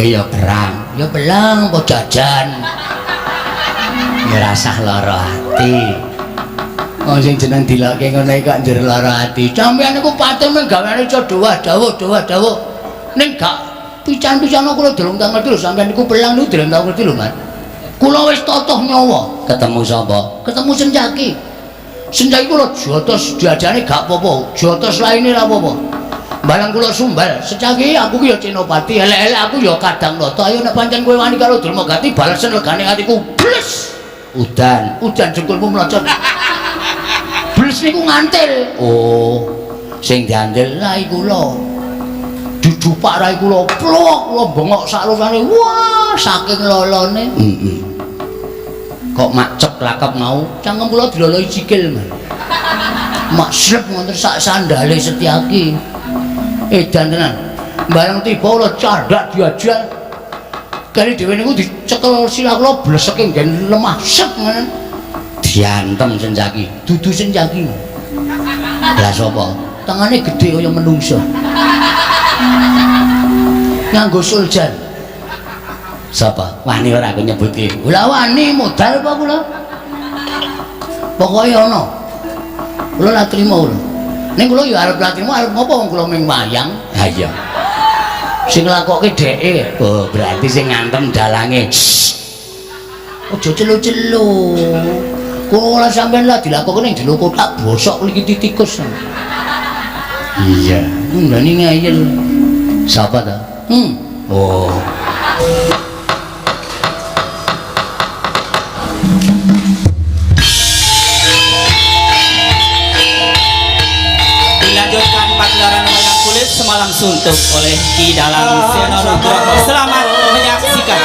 ya perang apa jajan ya rasah lara hati oh sing jeneng dilake ngono iki kok njero lara hati sampeyan niku paten men gaweane iso dawuh ning gak pican-pican kula durung tak ngerti lho sampeyan niku perang niku durung tak ngerti lho Mas kula wis totoh nyawa ketemu sapa ketemu Senjaki kula jotos diajane gak apa-apa jotos laine ra apa-apa barang kula sumbal secaki aku ki ya Cenopati elek-elek aku ya kadang nata ayo nek pancen kowe wani karo Durmagati balesen legane atiku bles udan jengkulmu mlocot bles niku ngantil oh sing diandel rai kula didupak rai kula plok kula bengok sarusane wah saking lolone kok macep lakap mau cangkem kula diloloi sikil mak slep ngonten sak sandale Setyaki edan tenan bareng tiba kula candak diajal kali dhewe niku dicekel sirah kula bleseke nggen lemah set ngoten diantem Senjaki dudu Senjaki lah sapa tangane gedhe kaya menungso nganggo suljan sapa wani ora aku nyebuti kula wani modal apa kula pokoke ana kula la trimo kula ning kula ya arep la trimo arep ngopo wong kula ming wayang ha iya sing nglakokke dheke oh berarti sing ngantem dalange aja celu-celu kula sampean lah dilakokke ning jero kotak bosok mliki tikus iya ndane ngayel sapa ta oh semalam suntuk oleh Ki Dalang Seno Nugroho. Selamat menyaksikan.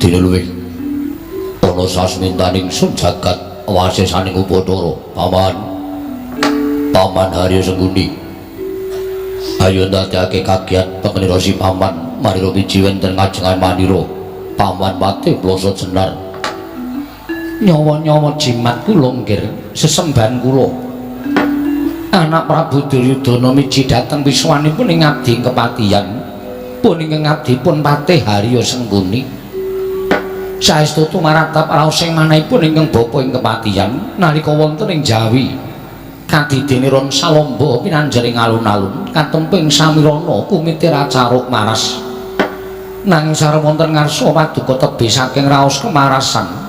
Dina luwih ana sasmintaning sun jagat wasesaning upadara paman Harya Sengguni ayo ndadekake kagiat pengenira si paman marira wiji wonten ngajengan manira paman Pati Plasa Jenar nyawa-nyawa jimat kula nggir sesembahan kula anak Prabu Duryudana miji dhateng wiswanipun ing ngabdi kepatihan pun ing ngabdi pun Patih Harya Sengguni saestu tumaratap raos ing manahipun ingkang bapa ing kepatihan nalika wonten ing Jawi kadidene ron salomba pinanjering alun-alun katemping samirana kumite racaruk maras nanging sareng wonten ngarsa paduka tebih saking raos kemarasan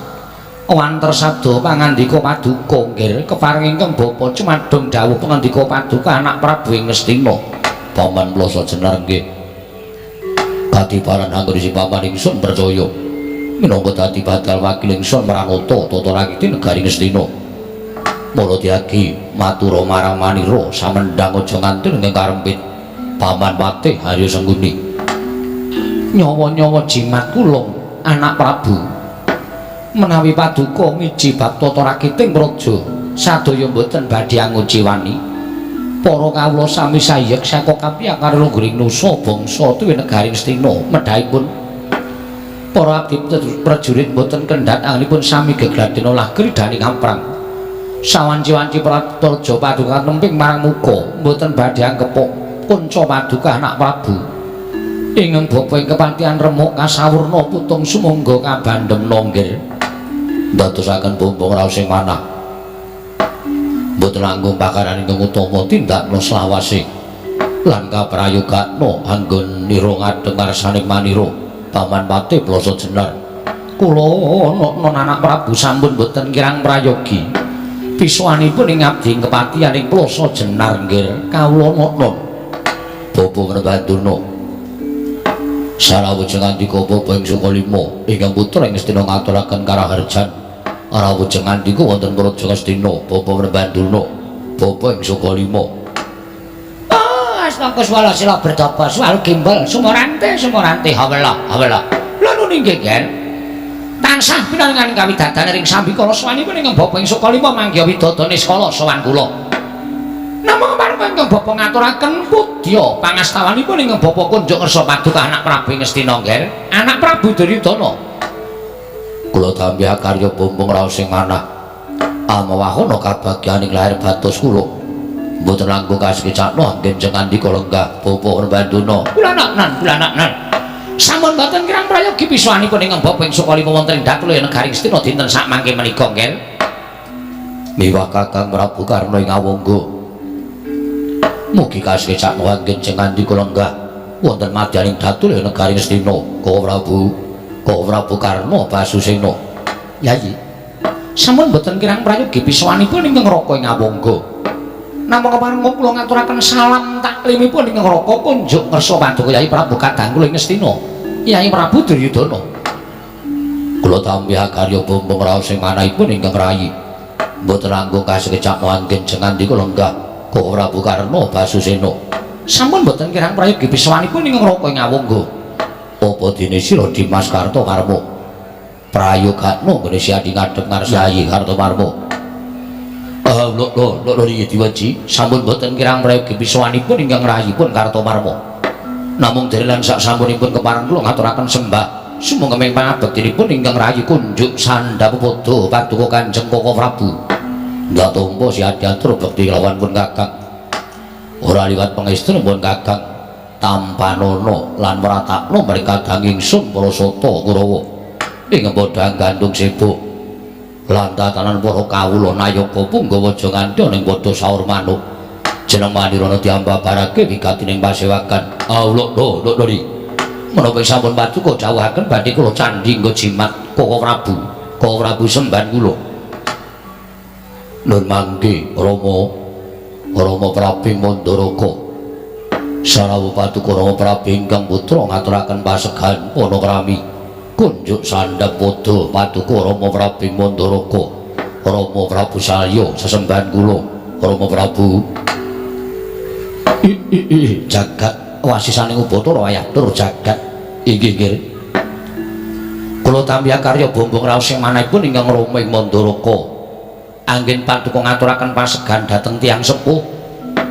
wanter sabda pangandika paduka nggih keparing ingkang bapa cumadhong dawuh pangandika paduka anak Prabu ing Ngastina paman Plasa Jenar nggih kadiparan anggone si paman ingsun percaya minangka dadi bakal wakil ingsun Pranata tata rakiti negari Ngastina mula diagi matura marang manira samendhang aja ngantil ing karempit paman Patih Harya Sengguni nyawa-nyawa jimat kula anak Prabu menawi paduka miji bab tata rakiting praja sadaya mboten badhe anguci wani para kawula sami sayek saka kapiyakar lunggring nusa bangsa tuwi negari Ngastina medhahipun para abdi prajurit mboten kendhat anginipun sami gegladena lagri dani kamprang sawanci-wanci praja paduka nemping marang muka mboten badhe anggepok kunca paduka anak Prabu ingkang bapa ing kepatihan remuk kasawurna putung sumangga kabandhem nonggir ndadosaken bombong raos ing manah mboten langkung pakaran ingkang utama tindakna slawase lan kaprayogakna anggon nira ngadheng ngarsaning manira paman Patih Plasa Jenar kula non anak Prabu sampun mboten kirang prayogi piswanipun ing abdi kepatihan ing Plasa Jenar nggih kawula non bapa Ngrembanduna sarawujeng andika bapa ing Sukalima ingkang putra ing Ngastina ngaturaken karaharjan arawujeng andika wonten Praja Ngastina bapa Ngrembanduna bapa ing Sukalima astaka swala sila bertapa swal gimbal sumorante hawala lha nuni nggih Ger tansah pinangan kawidadane ring sambikala swanipun ingkang bapa ing Sukalima mangga widodane skala sowan kula namung paring ingkang bapa ngaturaken pudya pangastawanipun ingkang bapa kunjuk kersa paduka anak Prabu ing Ngastina Ger anak Prabu Duryudana kula tambiha karya bombong raos ing manah amawahana kabagyaning lair batos kula Mboten langkung kasekecakno anggen ngandika lenggah bapa Banduna. Kula nak nan. Sampun mboten kirang prayogi pisuwanipun ingkang bapa ing Sukalima wonten ing Datul Negari Ngastina dinten sak mangke menika nggih. Miwah Kakang Prabu Karna ing Awangga. Mugi kasekecakno anggen ngandika lenggah wonten madyaning Datul Negari Ngastina. Ka Prabu Karna Basusena. Yayi. Sampun mboten kirang prayogi pisuwanipun ingkang raka ing Awangga. Namung keparenga kula ngaturaken salam taklimipun ingkang raka kunjuk ngersa paduka Yai Prabu Kadang kula ing Ngastina. Yai Prabu Duryudana. Kula tampi karya bombong raos sing manahipun ingkang rayi. Mboten langkung kasekecakno anggen ngandika lenggah Ka Prabu Karna Basusena. Sampun mboten kirang prayogi pisuwanipun ingkang raka ing Awangga. Apa dene sira Dimas Kartomarma prayogakno nggone siadi ngadhep ngarsai Kartomarma. Lho iki diwaji sampun boten kirang prayogi pisuwanipun ingkang rayipun Kartomarma. Namung derelan sak sampunipun kepareng kula ngaturaken sembah sumangga ming pangabektinipun ingkang rayi kunjuk sandhap padha paduka Kanjeng Koko Prabu. Ndak tampa siadi atur bekti lawan pun Kakang. Ora liwat pangestunipun Kakang tampanono lan mratakno mereka danging sun Parasata Kurawa ing bodhang gandung sibuk. Lantatanan para kawula nayaka punggawa aja nganti ning padha saur manuk jeneng manirana diambabarake wigatining pasewakan. Lho menapa sampun paduka jawuhaken badhe kula candhi nggo jimat Koko Prabu semban kula. Nun mangke Rama Prabu Mandaraka sarawuh paduka Rama Prabu ingkang putra ngaturaken pasegan panakrami kunjuk sandhap padha paduka Rama Prabu Mandaraka. Rama Prabu salya sesembahan kula Rama Prabu. Jagat wasisaning Ubatara wayah tur jagat inggih. Kula tampi karya bombong raos sing manahipun ingkang Rama ing Mandaraka. Anggen paduka ngaturaken pasegan dhateng tiyang sepuh.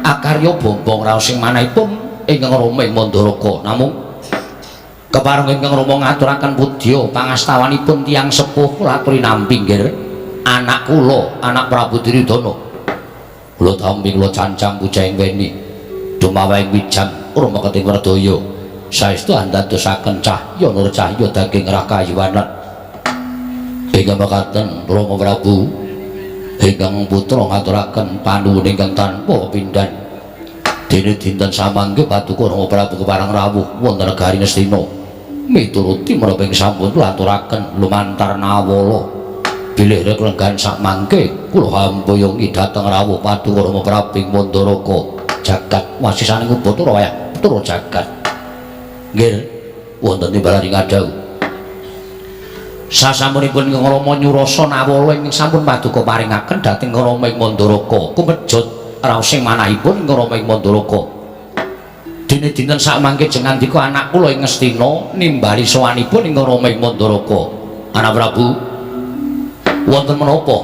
Akarya bombong raos sing manahipun ingkang Rama ing Mandaraka. Namung kepareng ingkang Rama ngaturaken pudya pangastawanipun tiyang sepuh kula aturi nampi nggih. Anak kula, anak Prabu Duryudana. Kula tampi kula cancang pujaing weni dumawaing wijang Rama Keting Werdaya saestu andadosaken cahya nur cahya daging rakayuwanan. Ingkang mekaten Rama Prabu ingkang putra ngaturaken panuwun ingkang tanpa pindhan. Dene dinten samangke paduka Rama Prabu kepareng rawuh wonten negari Ngastina. Mituruti menapa ing sampun kula aturaken lumantar nawala bilih rek lenggan sak mangke kula hamboyongi dhateng rawuh paduka Rama Prabu ing Mandaraka jagat wasisaning Ubatara wayah tur jagat. Nggih wonten timbalan ing adhau. Sasampunipun ingkang Rama nyurasa nawala ingkang sampun paduka paringaken dhateng Rama ing Mandaraka kumejut raos sing manahipun ingkang Rama ing Mandaraka. Dene dinten sak mangke jengandika anak kula ing Ngastina nimbali sowanipun ingkang Rama ing Mandaraka. Anak Prabu wonten menapa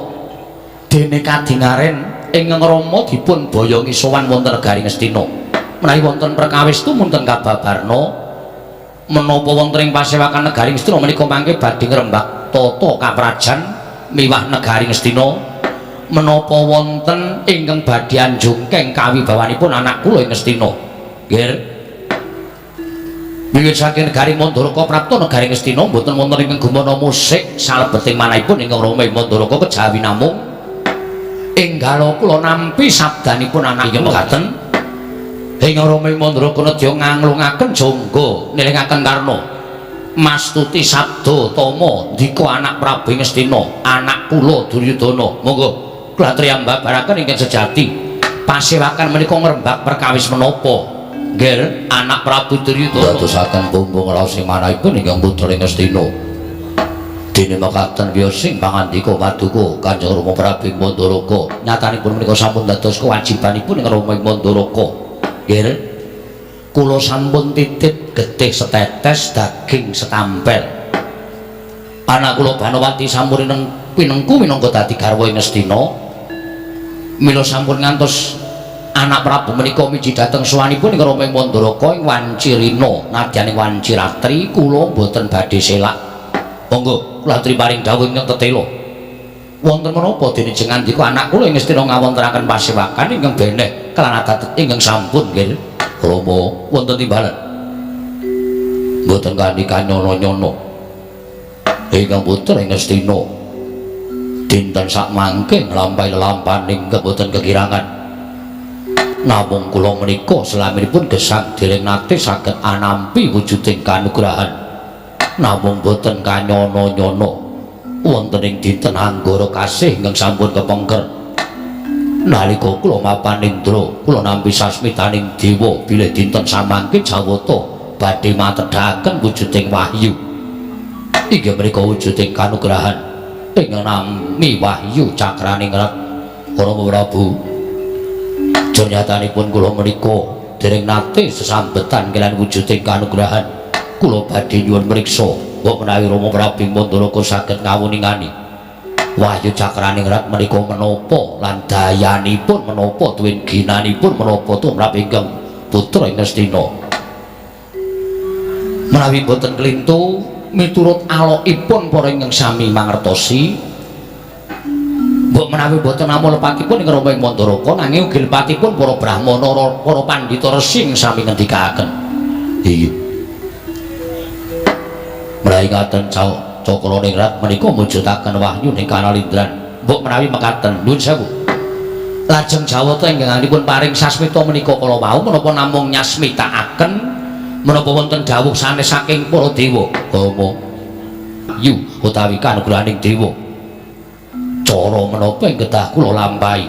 dene kadingaren ingkang Rama dipun boyongi sowan wonten negari Ngastina menawi wonten perkawis tumunten kababarna menapa wonten ing pasewakan negari Ngastina menika mangke badhe ngrembak tata kaprajan miwah negari Ngastina menapa wonten ingkang badhe anjungkeng kawibawanipun anak kula ing Ngastina. Nggih. Wiwit saking negari Mandaraka prapta negari Ngastina mboten wonten ingkang gumana musik salebeting manahipun ingkang Rama ing Mandaraka kejawi namung enggal kula nampi sabdanipun anak inggih mekaten ingkang Rama ing Mandaraka nedya nganglungaken jangga nelingaken karna mastuti sabda tama ndika anak Prabu Ngastina anak kula Duryudana. Monggo kula triyambabaraken ingkang sejati pasewakan menika ngrembak perkawis menapa. Nggih, anak Prabu Duryudana dadosaken bombong raos sing manahipun ingkang putra Ngastina. Dene mekaten wiyosing pangandika paduka Kanjeng Rama Prabu Mandaraka. Nyatanipun menika sampun dados kewajibanipun ing Rama Mandaraka. Nggih. Kula sampun titip getih setetes daging setampel. Anak kula Banawati sampun pinengku minangka dadi garwa ing Ngastina. Mila sampun ngantos anak Prabu menika miji dhateng sowanipun ing Rama Mandaraka ing Wancirina nadyaning Wanciratri kula boten badhe selak. Monggo kula aturi paring dawuh ingkang tetela. Wonten menapa dene jenengan dika anak kula ing Ngastina ngawontenaken pasewakan ingkang beneh kelan adat ingkang sampun nggih. Rama wonten timbalan. Mboten kanthi kanyono-nyono. Ingkang putra ing Ngastina dinten sak mangke nglampahi lelampahan ingkang boten kekirangan. Namung kula menika selaminipun gesang dereng nate saged anampi wujuding kanugrahan. Namung boten kanyono-nyono. Wonten ing dinten anggara kasih ingkang sampun kepengker nalika kula mapan Indra kula nampi sasmitaning dewa bilih dinten samangke Jawata badhe matedhaken wujuding wahyu inggih menika wujuding kanugrahan ingkang nami wahyu cakraning rat Rama Prabu janyatanipun kula menika dereng nate sesambetan kelan wujuding kanugrahan kula badhe nyuwun mriksa mbok menawi Rama Prabu Mandalaka saged ngawuningani wahyu cakraning rat menika menapa lan dayanipun menapa tuwin ginanipun menapa tumrap ingkang putra ing Ngastina menawi boten klintu miturut alokipun para ingkang sami mangertosi mbok menawi boten namung lepatipun ing Rama ing Mandalaka nanging ugi lepatipun para brahmana para pandhita resi sami ngendikaken iya menawi ngaten cakraning rat menika mujudaken wahyu ning Kanalindran mbok menawi mekaten nuwun sewu lajeng Jawata ingkangipun paring sasmita menika kala wau menapa namung nyasmitaaken menapa wonten dawuh sanes saking para dewa Rama yu utawi kanugrahaning dewa cara menapa ing kedah kula lampahi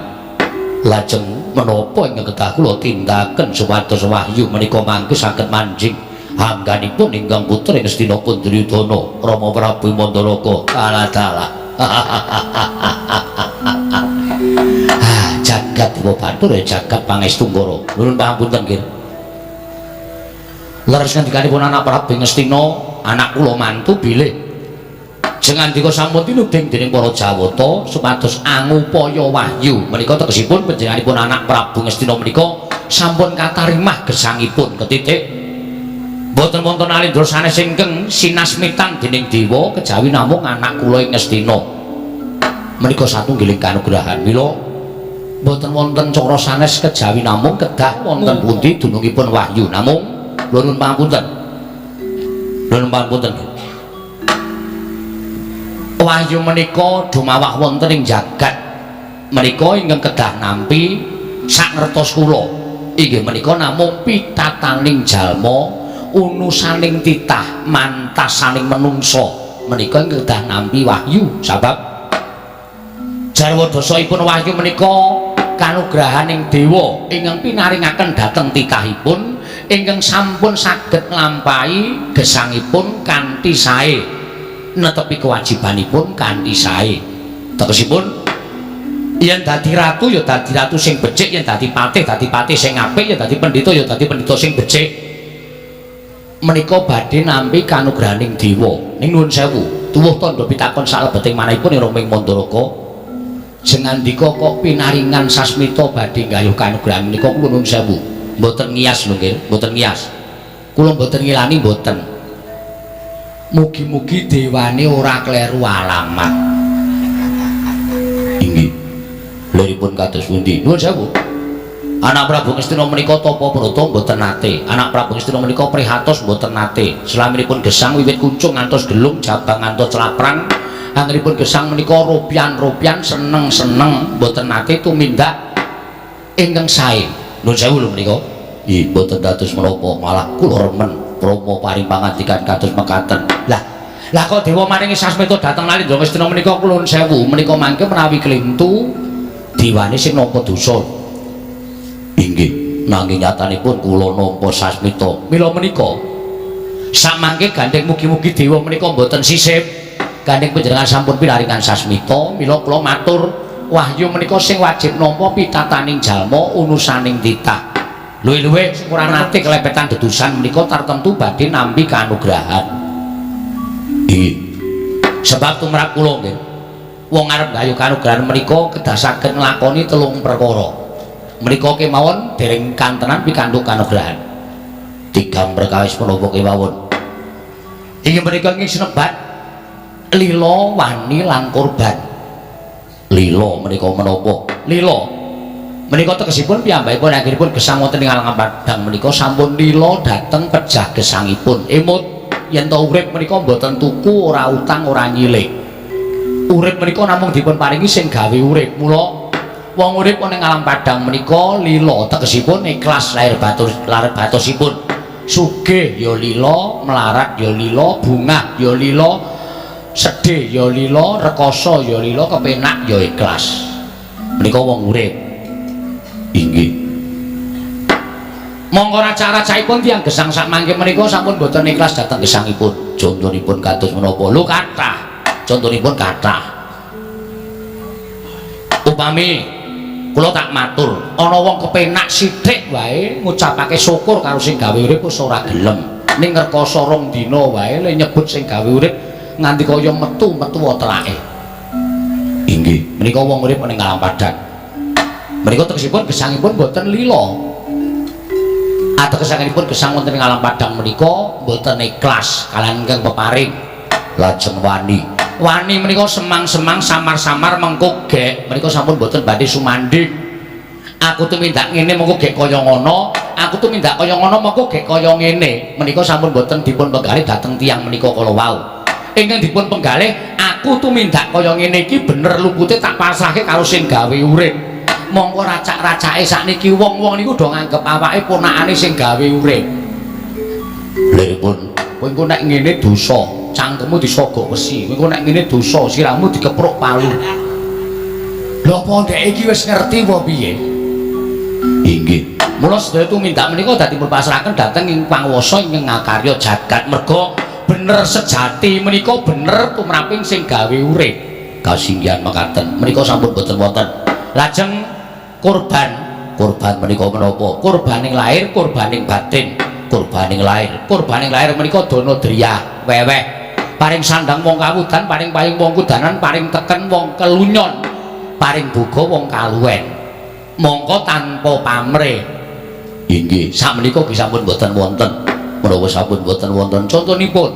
lajeng menapa ing kedah kula tindakaken supados wahyu menika mangke saged manjing angganipun ingkang putra ing Ngastina Duryudana Rama Prabu Mandalaka taala jagat Dewa Bathara jagat Pangestumbara nuwun pangapunten nggih leres ngendikanipun anak Prabu Ngastina anak kula mantu bilih jenengan dika sampun tinuding dening para Jawata supados angupaya wahyu menika tegesipun panjenenganipun anak Prabu Ngastina menika sampun katarimah gesangipun ketitik boten wonten alindra sanes ingkang sinasmitan dening dewa kejawi namung anak kula ing Ngastina menika satunggiling kanugrahan mila boten wonten cara sanes kejawi namung kedah wonten pundi dunungipun wahyu namung nuwun pangapunten wahyu menika dumawah wonten ing jagat menika ingkang kedah nampi sak ngertos kula inggih menika namung pitataning jalma unusaning titah mantasaning menungso menika kedah nampi wahyu sebab jarwa dosaipun wahyu menika kanugrahaning dewa ingkang pinaringaken dhateng titahipun ingkang sampun saged nglampahi gesangipun kanthi sae netepi kewajibanipun kanthi sae tegesipun yen dadi ratu ya dadi ratu sing becik yen dadi patih sing apik yen dadi pendhita ya dadi pendhita sing becik menika badhe nampi kanugrahaning dewa ning nuwun sewu tuwuh tandha pitakon salebeting manahipun ing Rama ing Mandalaka jengandika kok pinaringan sasmita badhe nggayuh kanugrahan menika kula nuwun sewu mboten ngiyas lho nggih mboten ngiyas kula mboten ngilani mboten mugi-mugi dewane ora kleru alamat inggih liripun kados pundi nuwun sewu anak Prabu Ngastina menika tapa brata mboten nate anak Prabu Ngastina menika prihatos mboten nate selaminipun gesang wiwit kuncung ngantos gelung jabang ngantos celaprang anggenipun gesang menika ropian seneng mboten nate tumindak ingkang sae nuwun sewu lho menika nggih mboten dados menapa malah kula remen Rama paring pangandikan kados mekaten lah kok dewa maringi sasmita dhateng Nalindra Ngastina menika kula nuwun sewu menika mangke menawi klintu dewane sing nampa dosa inggih nanging nyatanipun kula nampa sasmita mila menika samangke gandeng mugi-mugi dewa menika mboten sisip gandeng panjenengan sampun pinaringan sasmita mila kula matur wahyu menika sing wajib nampa pitataning jalma unusaning titah luwih-luwih ora nate kelepetan dedusan menika tartemtu badhe nampi kanugrahan inggih sebab tumrap kula nggih wong arep gayuh kanugrahan menika kedah saged nglakoni 3 perkara menika kemawon dereng kantenan pikantuk kanugrahan 3 perkawis menapa kemawon inggih menika ing sinebat lila wani lan kurban Lila menika menapa? Lila menika tegesipun piyambakipun akhiripun gesang wonten ing alang padang menika sampun lila dhateng pejah gesangipun. Emut yen to urip menika mboten tuku, ora utang, ora nyilik. Urip menika namung dipun paringi sing gawe urip. Mula wong urip ning alam padang menika lila tegesipun ikhlas lahir batusipun. Sugih ya lila, melarat ya lila, bungah ya lila, sedih ya lila, rekoso ya lila, kepenak ya ikhlas. Menika wong urip. Inggih. Monggo raca-racaipun tiyang gesang sak mangke menika sampun boten ikhlas dhateng gesangipun. Contonipun kados menapa? Lho kathah. Contonipun kathah. Upami kula tak matur, ana wong kepenak sithik wae ngucapake syukur karo sing gawe urip wis ora gelem. Ning ngrekoso rong dina wae le nyebut sing gawe urip nganti kaya metu-metu telake. Inggih, menika wong urip ning alam padang. Menika tegesipun gesangipun boten lila. Ategesipun gesang wonten ing alam padang menika boten ikhlas kaliyan ingkang peparing. Lajeng wani. Wani menika semang-semang samar-samar mengko gek menika sampun boten badhe sumandhing. Aku tumindak ngene mengko gek kaya ngono, aku tumindak kaya ngono mengko gek kaya ngene. Menika sampun boten dipun penggalih dhateng tiyang menika kala wau. Ingkang dipun penggalih aku tumindak kaya ngene iki bener lupute tak pasrahke karo sing gawe urip. Mongko racak-racake sakniki wong-wong niku do nganggep awake ponakane sing gawe urip. Lha pun kowe nek ngene dosa, cangkemmu disogok besi. Kowe nek ngene dosa, sirahmu dikepruk palu. Lha apa ndek iki wis ngerti apa piye? Inggih. Mula sedaya tumindak menika dipun pasrahaken dhateng ing panguwasa ing ngakarya jagat merga bener sejati menika bener tumraping sing gawe urip. Kasinggihan mekaten. Menika sampun boten wonten. Lajeng kurban menika menapa? Kurbaning lahir, kurbaning batin. Kurbaning lahir menika dana driyah weweh. Paring sandang wong kawudan, paring payung wong kudanan, paring teken wong kelunyon, paring buga wong kaluwen. Mongko tanpa pamrih. Inggih, sakmenika nggih sampun boten wonten. Menawa sampun boten wonten contonipun.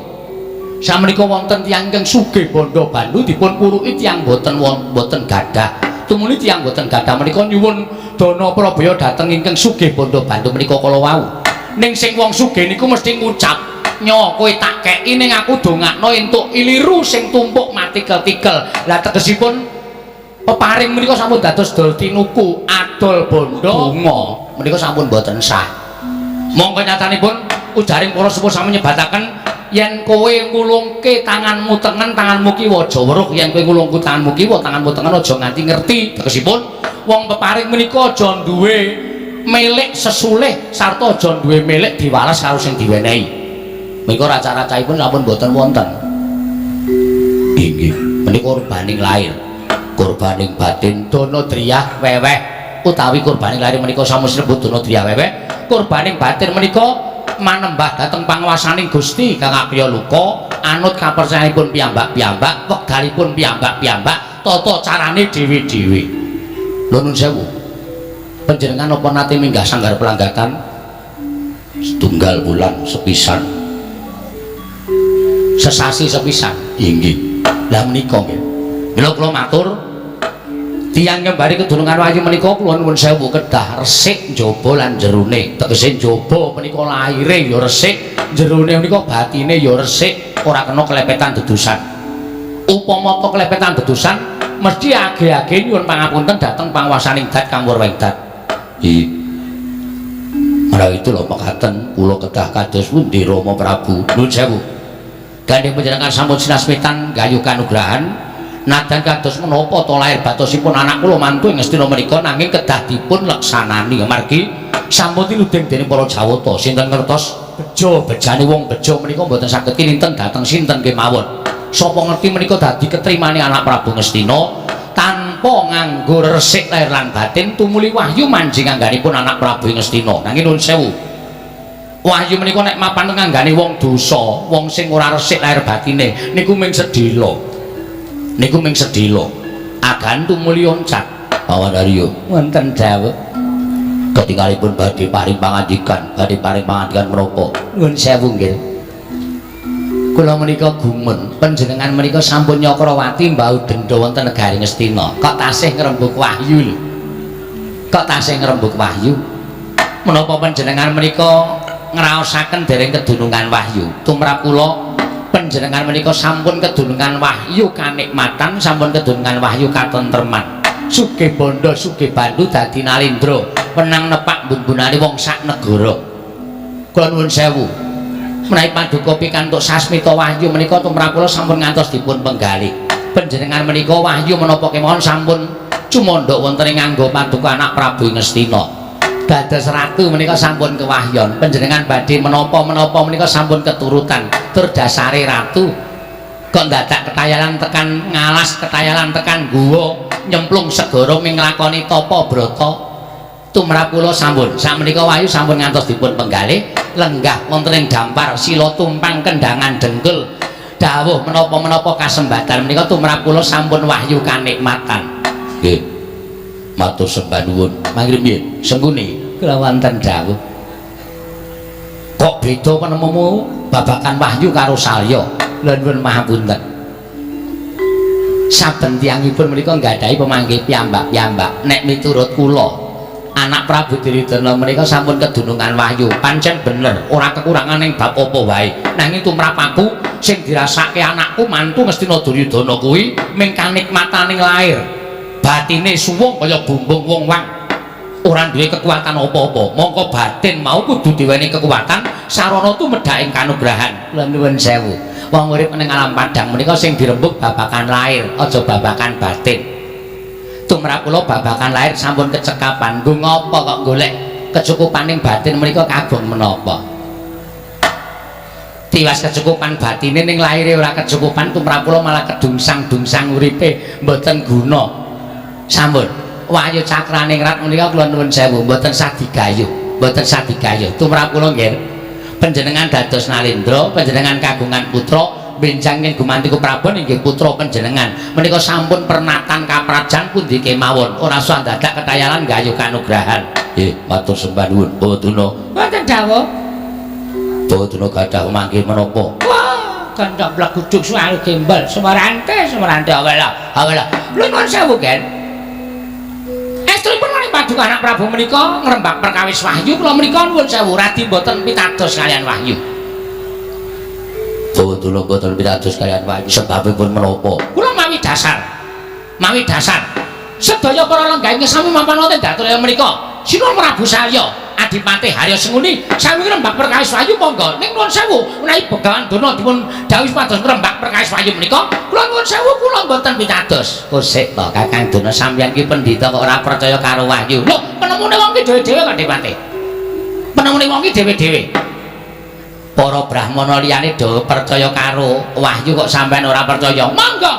Sakmenika wonten tiyang ingkang sugih bondo bandu dipun puruki tiyang boten gadah. Tumuli tiyang boten gadah menika nyuwun dana Prabaya dhateng ingkang sugih bondo bandu menika kala wau. Ning sing wong sugih niku mesti ngucap, "Nyo kowe tak keki ning aku dongakno entuk iliru sing tumpuk matikel-tikel." Lah tegesipun peparing menika sampun dados dol tinuku, adol bondo donga menika sampun boten sah. Monggo nyatanipun ujaring para sepuh sami nyebataken yen kowe ngulungke tanganmu tengen, tanganmu kiwa aja weruh. Yen kowe ngulungke tanganmu kiwa, tanganmu tengen aja nganti ngerti. Tegesipun wong peparing menika aja duwe milik sesulih sarta aja duwe milik diwales karo sing diwenehi. Menika raca-racaipun sampun boten wonten. Inggih, menika kurbaning lahir, kurbaning batin, dana driyah weweh utawi kurbaning lahir menika sampun sinebut dana driyah weweh. Kurbaning batin menika manembah dhateng panguwasaning Gusti kang apriya luka, anut kapercayanipun piyambak-piyambak, wekdalipun piyambak-piyambak, tata carane dhewe-dhewe. Lho nun sewu. Panjenengan apa nate minggah sanggar pelanggatan? Setunggal bulan sepisan. Sesasi sepisan. Inggih. Lah menika nggih. Mila kula matur tiyang kembali kedunungan Wayu menika kula nuwun sewu kedah resik njaba lan jerone. Tegese njaba menika laire ya resik, jerone menika batine ya resik, ora kena kelepetan dedusan. Upama ta kelepetan dedusan mesti age-age nyuwun pangapunten dhateng panguwasaning dat kang Wurwengdat. Menawa itu lho mekaten kula kedah kados pundi Rama Prabu. Nuwun sewu. Gandeng panjenengan sampun sinasmitan gayuh kanugrahan. Nadan kados menapa to lair batosipun anak kula mantu ing Ngastina menika nanging kedah dipun leksanani amargi sampun tiluding dening para Jawata. Sinten ngertos bejo bejane wong bejo menika mboten saged kinten dhateng sinten kemawon. Sapa ngerti menika dadi ketrimane anak Prabu Ngastina tanpa nganggo resik lahir lan batin tumuli wahyu manjing angganipun anak Prabu Ngastina. Nanging nuwun sewu. Wahyu menika nek mapan nganggane wong dosa, wong sing ora resik lahir batine niku ming sedhela. Niku ming sedhela. Agan tumuli oncak. Pawanarya wonten dawuh. Ketinggalipun badhe paring pangandikan, menapa? Nuwun sewu nggih. Kula menika gumun, panjenengan menika sampun Nyakrawati mbau denda wonten negari Ngastina. Kok tasih ngrembug wahyu lho. Kok tasih ngrembug wahyu? Menapa panjenengan menika ngraosaken dereng kedunungan wahyu? Tumrap kula panjenengan menika sampun kedunungan wahyu kanikmatan, sampun kedunungan wahyu katentreman. Sugih bondo, sugih bandu dadi nalindra, wenang nepak bumbunane wong sak negara. Kula nuwun sewu. Menawi paduka pikantuk sasmita wahyu menika tumrap kula sampun ngantos dipun penggalih. Panjenengan menika wahyu menapa kemawon sampun cumandha wonten ing nganggo paduka anak Prabu Ngastina. Dados ratu menika sampun kewahyon. Panjenengan badhe menapa-menapa menika sampun keturutan. Tur dasare ratu kok dadak ketayalan tekan ngalas, ketayalan tekan guwa, nyemplung segara ming nglakoni tapa brata. Tumrap kula sampun sakmenika wahyu sampun ngantos dipun penggalih lenggah wonten ing dampar sila tumpang kendangan dengkul dawuh menapa-menapa kasembatan menika tumrap kula sampun wahyu kanikmatan. Nggih. Matur sembah nuwun. Mangke piye? Senggune kula wonten dawuh. Kok beda penemumu babakan wahyu karo salya? Lha nuwun mahapunten. Saben tiyangipun menika nggadahi pemangke piyambak-piyambak. Nek miturut kula anak Prabu Duryudana menika sampun kedunungan wahyu. Pancen bener, ora kekurangan ing bab apa wae. Nanging tumrap aku sing dirasake anakku mantu Ngastina Duryudana kuwi ming kanikmataning lair. Batine suwung kaya bumbung wong wang. Ora duwe kekuatan apa-apa. Mongko batin mau kudu diweni kekuatan sarana tumedhak ing kanugrahan. Kula nuwun sewu. Wong urip ning alam padang menika sing dirembug babakan lair, aja babakan batin. Tumrap kula babakan lair sampun kecekapan. Nggo ngapa kok golek kecukupaning batin menika kagung menapa? Tiwas kecukupan batine ning laire ora kecukupan, tumrap kula malah kedungsang-dungsang uripe mboten guna. Sampun wahyu cakraning rat menika kula nuwun sewu, mboten sadigayuh, mboten sadigayuh. Tumrap kula nggih panjenengan dados nalindra, panjenengan kagungan putra benjang ing gumantiku Prabon inggih putra panjenengan menika sampun pernatan kaprajan pundi kemawon ora usah dadak ketayalan gayuh kanugrahan. Nggih matur sembah nuwun. Bawaduna wonten dawuh. Bawaduna gadah mangke menapa? Wah kandhak blaguduk suwaru gembel semerante awela lho nuwun sewu Ken. Estripun menika paduka anak Prabu menika ngrembak perkawis wahyu kula menika nuwun sewu radi mboten pitados kalian wahyu. Bawaduna boten pitados kaliyan wahyu sebabipun menapa? Kula mawi dasar. Sedaya para lenggahing sami mapan wonten daturya menika. Sinuwun Prabu Salya, Adipati Harya Senguni sami ngrembak perkawis wahyu monggo. Ning nuwun sewu, menawi Begawan Duna dipun dawuh supados ngrembak perkawis wahyu menika, kula nuwun sewu kula boten pitados. Kosik to Kakang Duna sampeyan ki pendhita kok ora percaya karo wahyu. Lho, penemune wong ki dhewe-dhewe kok Adipati. Penemune wong ki dhewe-dhewe. Para brahmana liyane do percaya karo wahyu kok sampean ora percaya. Monggo.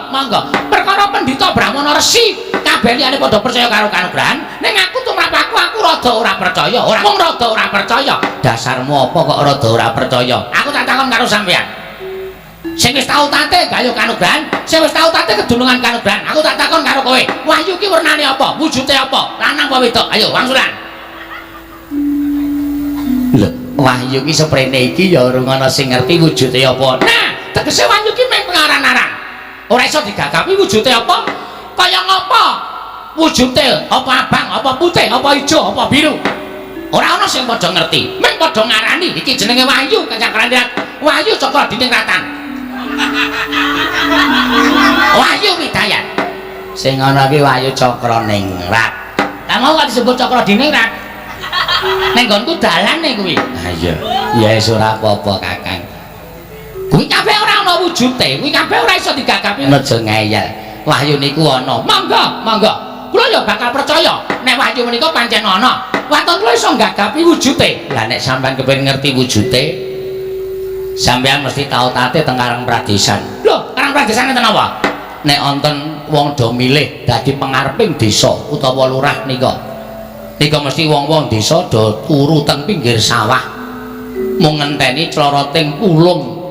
Perkara pendhita brahmana resi kabeh liyane padha percaya karo kanugrahan, ning aku tumrap aku rada ora percaya. Ora mung rada ora percaya. Dasarmu apa kok rada ora percaya? Aku tak takon karo sampean. Sing wis tau tate gayuh kanugrahan, sing wis tau tate kedunungan kanugrahan. Aku tak takon karo kowe. Wahyu ki wernane apa? Wujude apa? Lanang apa wedok? Ayo wangsulan. Lho wahyu ki seprene iki ya urung ana sing ngerti wujude apa. Nah, tegese wahyu ki mung pengaran-aran. Ora iso digagapi wujude apa? Kaya ngapa? Wujude apa abang, apa putih, apa ijo, apa biru. Ora ana sing padha ngerti. Mung padha ngarani iki jenenge wahyu, Kancakrani wahyu Cakra Diningkratan. Wahyu Widayat. Sing ana ki wahyu Cakra Ningrat. Lah mau kok disebut Cakra Diningrat? Ning nggonku dalane kuwi. Ha iya. Ya wis ora apa-apa Kakang. Kuwi kabeh ora ana wujude, kuwi kabeh ora iso digagapi. Aja ngeyel. Wahyu niku ana. Monggo. Kula ya bakal percaya nek wahyu menika pancen ana. Waton kula iso gagapi wujude. Lah nek sampean kepengin ngerti wujude, sampean mesti tau tate teng Karang Pradesan. Lho, Karang Pradesan enten apa? Nek wonten wong do milih dadi pengareping desa utawa lurah nika. Nika mesti wong-wong desa do turu teng pinggir sawah mung ngenteni cloroting pulung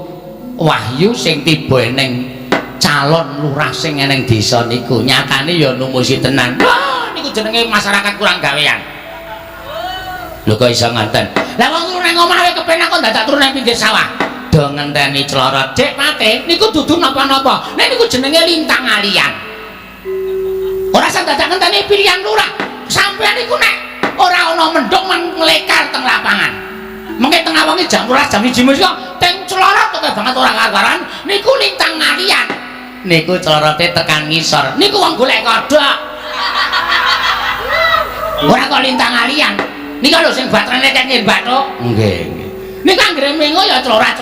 wahyu sing tiba ning calon lurah sing eneng desa niku. Nyatane ya numusi tenan. Wah niku jenenge masyarakat kurang gawean. Lho kok iso ngoten. Lah wong turu nang omah wae kepenak kok dadak turu nang pinggir sawah. do ngenteni Clorot. Dek Pate niku dudu napa-napa. Nek niku jenenge lintang alian. Ora sang dadak ngenteni pilihan lurah. Sampeyan niku nek ora ana mendhong nglekar teng lapangan. Mengke tengah wengi jam 12 jam 1 mesti teng Clorot kok banget ora karuan niku lintang alian. Niku Clorote tekan ngisor. Niku wong golek kodhok. Ora kok lintang alian. Niku lho sing batrane tekan bathuk. Nggih, nggih. Niku anggere mengo ya Clorot.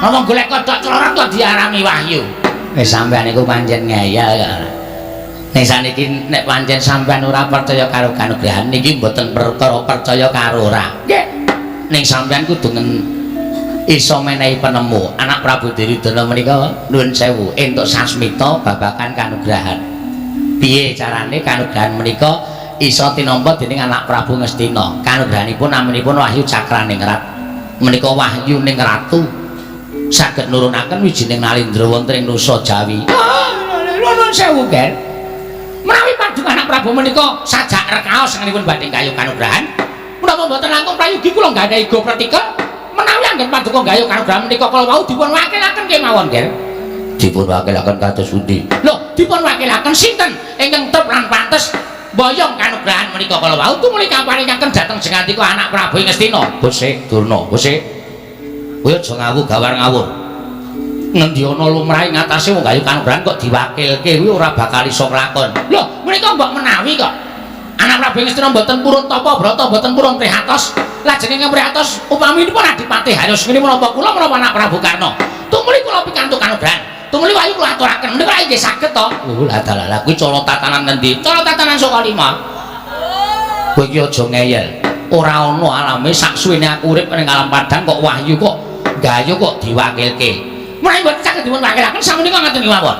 Ngomong golek kodhok Clorot kok diarani Wahyu. Wis sampean niku pancen ngeyel kok. Nek saniki nek pancen sampean ora percaya karo kanugrahan niki mboten perkara percaya karo ora. Nggih. Ning sampean kudu iso menehi penemu anak Prabu Duryudana menika nuwun sewu entuk sasmita babagan kanugrahan. Piye carane kanugrahan menika iso tinampa dening anak Prabu Ngastina? Kanugrahanipun namanipun Wahyu Cakraningrat. Menika wahyu ning ratu saged nurunaken wijining nalindra wonten ing Nusa Jawi. Nuwun sewu, Ger. Menawi padung anak Prabu menika sajak rekaos ngenipun badhe gayuh kanugrahan, menapa mboten langkung prayogi kula nggadahi go pratikel menawi anggen paduka gayuh kanugrahan menika kala wau dipun wakilaken kemawon, Ger. Dipun wakilaken kados pundi? Lho, dipun wakilaken sinten ingkang trep lan pantes boyong kanugrahan menika kala wau tumuli kaparingaken dhateng jengatika anak Prabu Ngastina. Bosik Durna, bosik. Kowe aja ngawu gawar ngawur. Ngendi ana lumrahe ngatasé wong gayuh kanugrahan kok diwakilke kuwi ora bakal iso nglakon. Lho, menika mbok menawi kok. Anak Prabu Ngastina mboten purun tapa brata, mboten purun prihatos. Lajeng ing prihatos upaminipun Adipati Harus ngene menapa kula menapa anak Prabu Karna. Tumuli kula pikantuk kanugrahan. Tumuli wayu kula aturaken. Menika nggih saged to. Lah dalah kuwi cara tatanan ngendi? Cara tatanan Sokalima. Kowe iki aja ngeyel. Ora ana alame sak suwene aku urip ning alam padang kok wahyu kok gayuh kok diwakilke. Menawi mboten saged dipun wakilaken samenika ngaten mawon.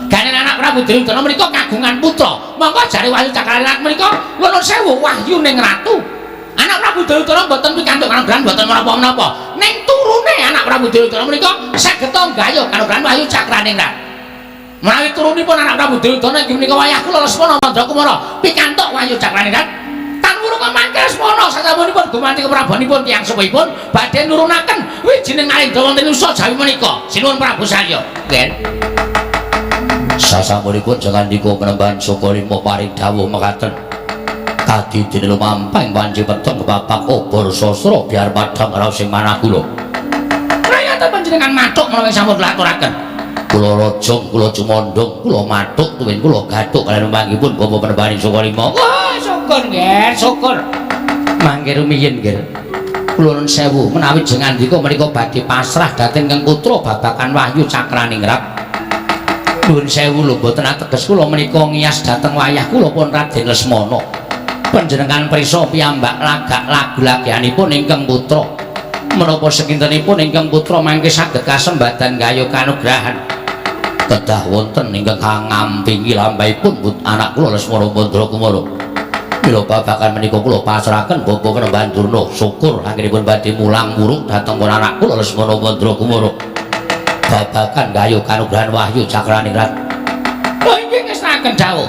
Gane anak Prabu Duryudana menika kagungan putra. Monggo jare Wahyu Cakraningrat menika nuwun sewu wahyu ning ratu. Anak Prabu Duryudana mboten pikantuk kanugrahan mboten menapa-menapa. Ning turune anak Prabu Duryudana menika saged gayuh kanugrahan Wahyu Cakraningrat. Menawi turunipun anak Prabu Duryudana inggih menika wayah kula Lesmana Mandrakumara pikantuk Wahyu Cakraningrat. Tan wurung mangke Lesmana sasampunipun gumanti keprabonipun tiyang sepuhipun badhe nurunaken wijining nalindra wonten Nusa Jawi menika. Sinuwun Prabu Salya. Nggih. Sasampunipun jangandika Penembahan Sokalima paring dawuh mekaten. Kadi dene lumampah panci peteng bapak obor sastra biar padhang raos sing manah kula. Prayata panjenengan mathuk menawi sampun aturaken. Kula rajang, kula cumandang, kula mathuk tuwin kula gathuk kaliyan panggipun Bapak Penembahan Sokalima. Wah, syukur nggih, syukur. Mangke rumiyin nggih. Kula nuwun sewu menawi jangandika menika badhe pasrah dhateng Kang Putra babakan Wahyu Cakraningrat. Nuwun sewu lho mboten ateges kula menika ngiyas dhateng wayah kula pun Raden Lesmana. Panjenengan prisa piyambak lagak lagu-lagianipun ingkang putra. Menapa sekintenipun ingkang putra mangke saged kasembadan gayuh kanugrahan. Kedah wonten ingkang ngampingi lampahipun anak kula Lesmana Mandrakumara. Mila babagan menika kula pasrahaken Bapak Penembahan Durna. Syukur anggenipun badhe mulang muruk dhateng anak kula Lesmana Mandrakumara. Babagan gayuh kanugrahan Wahyu Cakraningrat. Lha inggih ngestaken dawuh.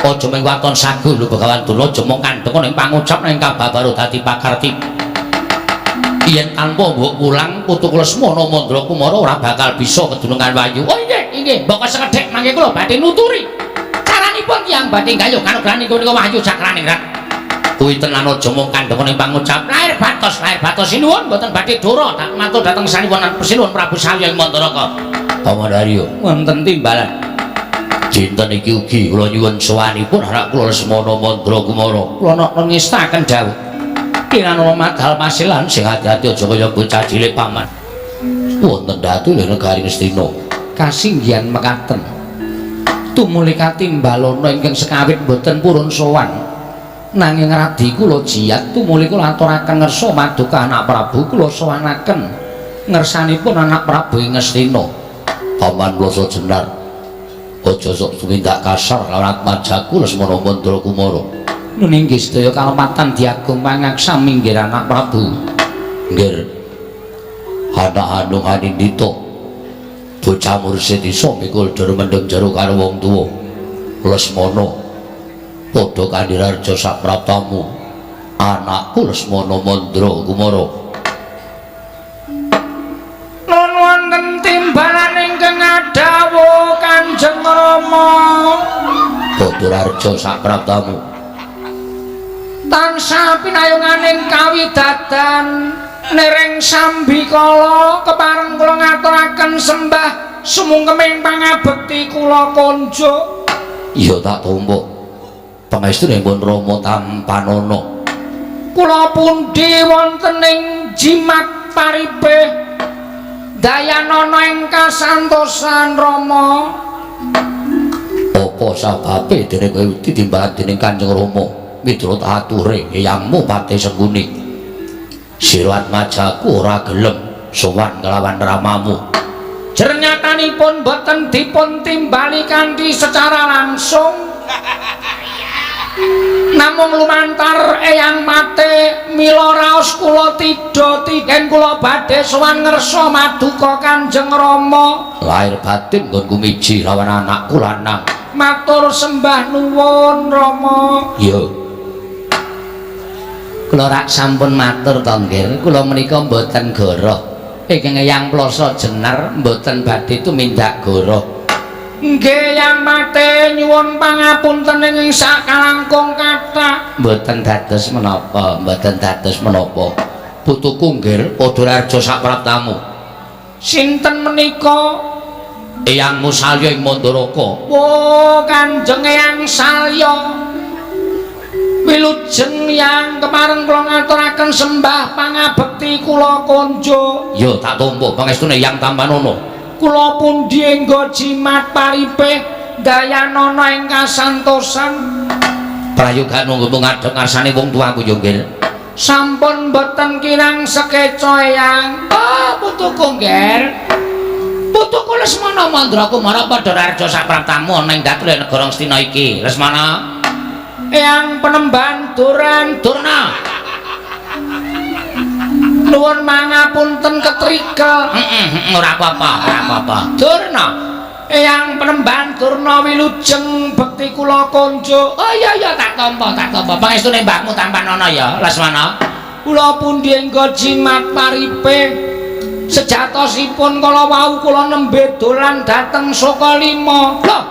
Aja mung waton sagu lho Begawan Durna, aja mung kandheng ning pangucap ning kababar dadi pakarti. Yen tanpa mbok mulang putu kula Lesmana Mandrakumara ora bakal bisa kedunungan Wahyu. Oh inggih, mbok sekedhik mangke kula badhe nuturi. Caranipun tiyang badhe gayuh kanugrahan niku Wahyu Cakraningrat. Kuwi tenan aja mung kandheng ning pangucap lahir batos sinuwun mboten badhe dora tak matur dhateng sampun sinuwun Prabu Salya ing Mandaraka. Pamandarya wonten timbalan. Dinten iki ugi kula nyuwun sowanipun anak kula Lesmana Mandrakumara. Kula nok ngestaken dawuh. Kirana madhal pasilan sing ati-ati aja kaya bocah cilik paman. Wonten datu ing negari Ngastina. Kasinggihan mekaten. Tumuli katimbalana ingkang sekawit boten purun sowan. Nanging radi kula jiat tumuli kula aturaken ngersa maduka anak Prabu kula sowanaken ngersanipun anak Prabu ing Ngastina. Paman kula sejenar aja sok tumindak kasar lawan atmajaku Lesmana Mandrakumara. Nun inggih sedaya kalepatan diagung pangaksa minggir anak Prabu. Nggih. Anak andung Anindita. Bocah mursid isa mikul dur mendeng jero karo wong tuwa. Lesmana padha kandirarja sapraptamu. Anakku Lesmana Mandrakumara. Padhararja saprabdamu tansah pinayunganing kawidadan nering sambikala kepareng kula ngaturaken sembah sumungkeming pangabekti kula konjo. Iya tak tampa pangestunipun Rama Tampanana Kula pundi wonten ing jimat paripe Dayanana ing kasantosan Rama. apa sababe dene kowe ditimbalan dening Kanjeng Rama miturut ature eyangmu Patih Sengguni Sirat Majaku ora gelem sowan kelawan ramamu Jernyatanipun boten dipun timbali kanthi secara langsung namung lumantar eyang mate mila raos kula tidha tiken kula badhe sowan ngersa maduka Kanjeng Rama lahir batin nggon kumiji lawan anakku lanang matur sembah nuwun Rama. iya kula rak sampun matur to nggih kula menika mboten goroh ingkang eyang Plasa Jenar mboten badhe tumindak goroh Nggih yang mate nyuwun pangapunten ing sakalangkung kathah. Mboten dados menapa, mboten dados menapa. Putuku nggih Padhararja saprabdamu. Sinten menika? Eyangmu Salya ing Mandaraka. Oh, Kanjeng Eyang Salya. Wilujeng yang kemareng kula ngaturaken sembah pangabekti kula konjo. Ya tak tampa pangestune Eyang Tampanana. Kula pundi enggo jimat paripe Dayanana ing kasantosan. Prayoga nunggu ngadhep ngarsane wong tuaku yo nggih. Sampun boten kirang sekeca Eyang. Oh, putuku nggih. Putuku Lesmana Mandraku marang Padhararja saprabdamu ana ing datul negara Ngastina iki. Lesmana. Eyang Penemban Duran Durna. Nuwun mangapunten ketrikel. Ora apa-apa. Durna. Eyang Penemban Durna wilujeng bekti kula konjo. Oh iya tak tampa. Pangestune mbahmu Tampanana ya, Lesmana. Kula pundi engga jimat paripe. Sejatosipun kala wau kula nembe dolan dhateng Sukalima. Loh,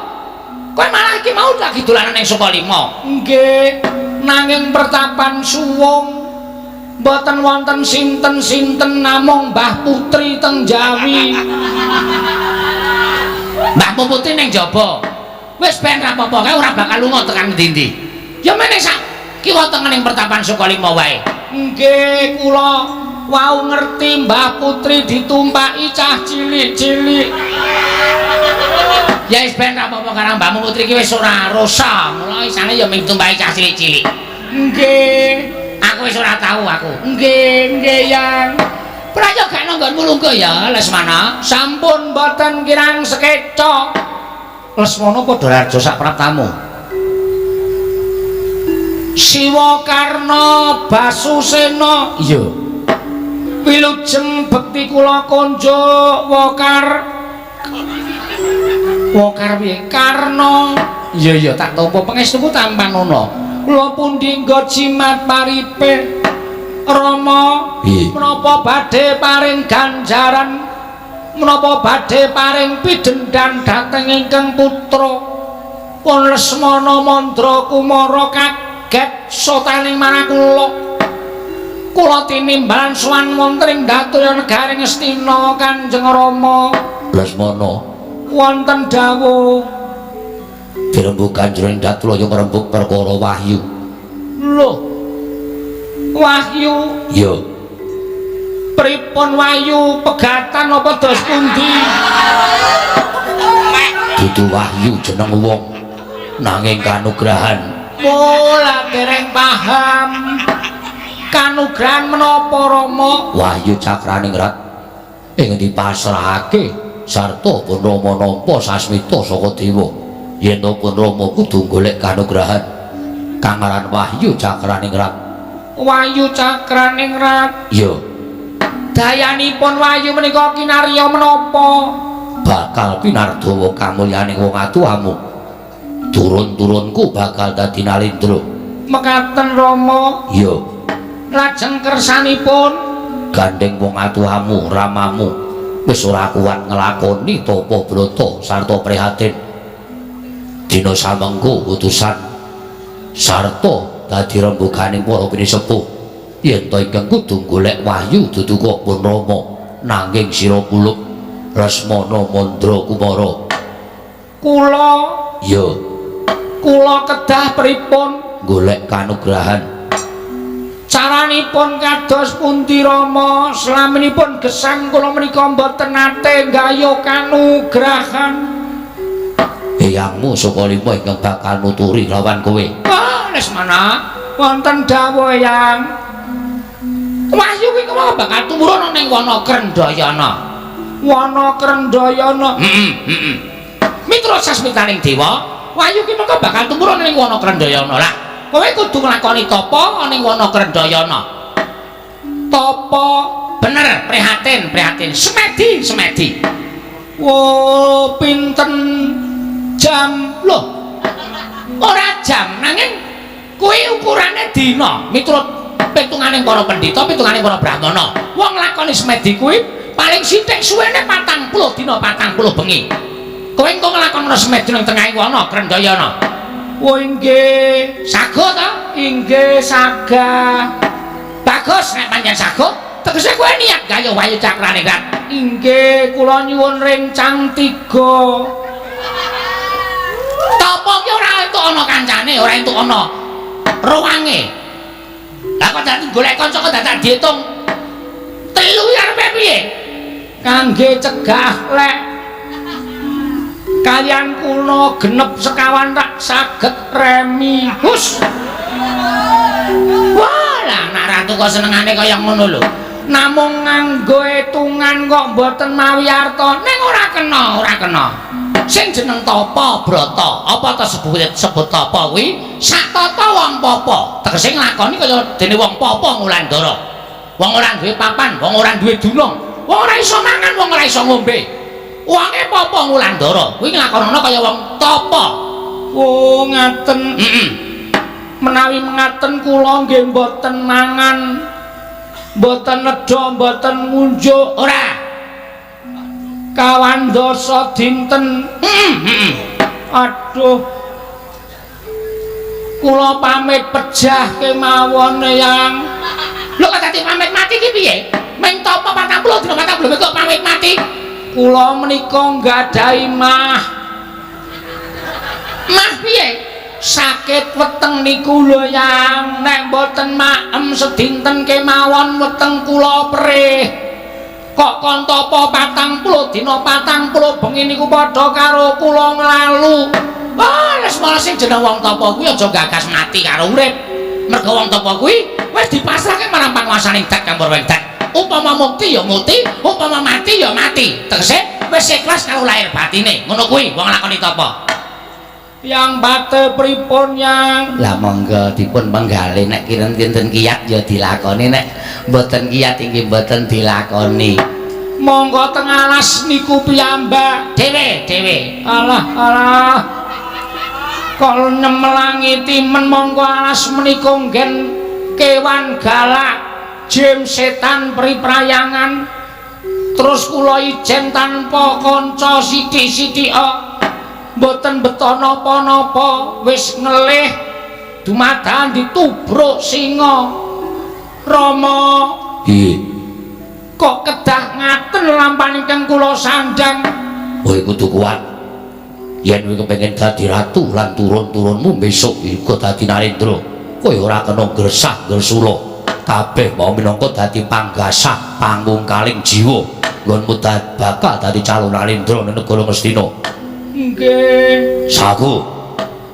kowe malah iki mau lagi dolanan ning Sukalima? Nggih, nanging pertapan suwung mboten wonten sinten-sinten namung Mbah Putri teng Jawi. Mbahmu Putri ning jaba. Wis ben ra apa-apa kae ora bakal lunga tekan ndi-ndi. Ya meneh sak kiwa tengening pertapan Sukalima wae. Nggih, kula wau ngerti Mbah Putri ditumpaki cah cilik-cilik. Ya wis ben ra apa-apa karo Mbahmu Putri iki wis ora rosa, mula isane ya mung ditumpaki cah cilik-cilik. Nggih. Aku wis ora tau aku. Nggih, Yang. Prayogane nggonmu lungguh ya, Lesmana. Sampun mboten kirang sekeca. Lesmana Padhararja saprabdamu. Siwa Karna Basusena. Iya. Wilujeng bekti kula konjo Wokar piye? Karna. Iya tak tampa pangestuku Tampanana. Kula pundi nggo jimat paripe Rama menapa badhe paring ganjaran menapa badhe paring pidendhan dhateng ingkang putra pun Lesmana Mandra Kumara kaget sotaning marang kula tinimbalan sowan wonten ing datul negari Ngastina Kanjeng Rama. Lesmana Wonten dawuh dirembuk kanjeng Datul ya ngrembug perkara wahyu. Lho. Wahyu. Iya. Pripun wahyu pegatan apa dos pundi? Dudu wahyu jeneng wong nanging kanugrahan. Mula dereng paham. Kanugrahan menapa Rama? Wahyu cakraning rat ing dipasrahake sarta pun Rama nampa sasmita saka dewa. Yen pun Rama kudu golek kanugrahan kang aran wahyu cakraning rat. Wahyu cakraning rat. Iya. Dayanipun wahyu menika kinarya menapa? Bakal pinardawa kamulyaning wong atuhamu. Turun-turunku bakal dadi nalindra. Mekaten Rama. Iya. Lajeng kersanipun gandeng wong atuhamu ramamu wis ora kuat nglakoni tapa brata sarta prihatin. dina samengko utusan sarta dadi rembuganing para pinisepuh yen to ingkang kudu golek wahyu dudu kok pun Rama nanging sira kuluk Lesmana Mandra Kumara kula ya kula kedah pripun golek kanugrahan caranipun kados pundi Rama slaminipun gesang kula menika mboten nate gayuh kanugrahan eyangmu saka lima ingkang bakal nuturi lawan kowe Lesmana wonten dawuh Eyang wahyu kuwi kok bakal tumurun ning wana Krendayana miturut sasmitaning dewa wahyu kuwi mengko bakal tumurun ning wana Krendayana lah kowe kudu nglakoni tapa ning wana Krendayana tapa bener prihatin semedi wo pinten jam lho ora jam nanging kuwi ukurane dina miturut pitunganing para pendhita pitunganing para brahmana wong lakoni semedi kuwi paling sithik suwene 40 dina 40 bengi kowe engko nglakoni semedi ning tengahing wana Krendayana oh inggih sago ta inggih sagah bagus nek pancen sago tegese kowe niat gayuh wayu cakraningrat inggih kula nyuwun rencang 3 Tapa ki ora entuk ana kancane, ora entuk ana ruwange. Lah kok dadi golek kanca kok dadak diitung 3 ya arepe piye? Kangge cegah lek kalian kula genep sekawan tak saged remi. Hus. Walah anak ratu kok senengane kaya ngono lho. Namung nganggo etungan kok mboten mawi arta ning ora kena. Sing jeneng tapa brata apa ta sebut tapa kuwi sak tata wong papa tegese nglakoni kaya dene wong papa Ngulandara wong ora duwe papan wong ora duwe dunung wong ora iso mangan wong ora iso ngombe wonge papa Ngulandara kuwi nglakonono kaya wong tapa oh ngaten menawi mengaten kula nggih mboten mangan mboten nedha mboten ngunjuk ora kawan dosa dinten aduh kula pamit pejah kemawon Yang lho kok dadi pamit mati ki piye meng tapa 40 dina 40 kok pamit mati kula menika nggadahi mah piye sakit weteng niku lho Yang nek mboten maem sedinten kemawon weteng kula perih kok kon tapa 40 dina 40 bengi niku padha karo kula nglalu. Wes malah sing jeneng wong tapa kuwi aja gagas mati karo urip. Mergo wong tapa kuwi wis dipasrahke marang panguwasaning dat Campur Wendat. Upama mukti ya mukti, upama mati ya mati. Tegese wis ikhlas karo lahir batine. Ngono kuwi wong lakoni tapa. Yang bate pripun Yang? Lah monggo dipun penggalih nek kinten kiyat ya dilakoni nek mboten kiyat inggih mboten dilakoni. Monggo teng alas niku piyambak dhewe. Alah. Kok nyemelangi timen monggo alas menika nggen kewan galak, jim setan priprayangan. Terus kula ijen tanpa kanca sithik-sithika. Mboten beto napa-napa wis ngelih dumadakan ditubruk singa Rama kok kedah ngaten lampahan ingkang kula sandhang kowe kudu kuat yen kowe kepengin dadi ratu lan turun-turunmu besok iku dadi Narendra kowe ora kena gresah gresula kabeh mau minangka dadi panggasah pangungkaling jiwa nggonmu bakal dadi calon Narendra ning negara Ngastina. Inggih. Saku.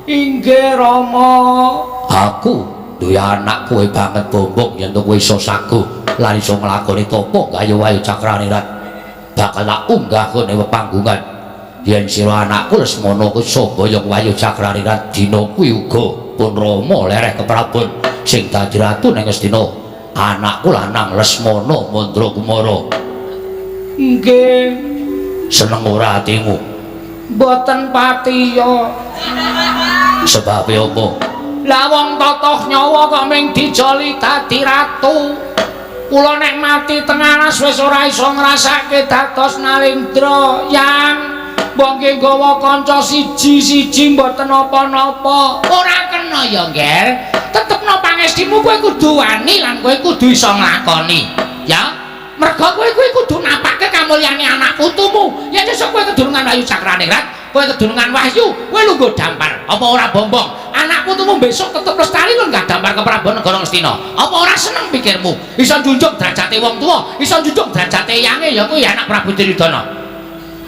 Inggih Rama. Aku duwe anak kowe banget bombong yen kowe iso sagu lan iso nglakoni tapa gayuh wayu cakraningrat. Bakal tak unggah kene pepanggungan. Yen sira anakku Lesmana iso boyong wayu cakraningrat dina kuwi uga pun Rama lereh keprabon sing dadi ratu ning Ngastina. Anakku lanang Lesmana Mandra Kumara. Nggih. Seneng ora atimu? Boten patiya. Sebab apa? Lah wong totoh nyawa kok ming dijoli dadi ratu. Kula nek mati teng alas wis ora iso ngrasake dados Narendra Yang mbok nggih nggawa kanca siji-siji mboten napa-napa. Ora kena ya, Ngger. Tetepno pangestimu kowe kudu wani lan kowe kudu iso nglakoni. Ya. Mergo kowe kuwi kudu napake kamulyane anak putumu. Yen esuk kowe kedurungan Wahyu Cakraningrat, kowe kedurungan Wahyu, kowe lungguh dampar. Apa ora bombong? Anak putumu besok tetep lestari lho enggak dampar ke Prabu Negara Ngastina. Apa ora seneng pikirmu? Iso njunjung derajate wong tuwa, iso njunjung derajate yange ya kuwi anak Prabu Duryudana.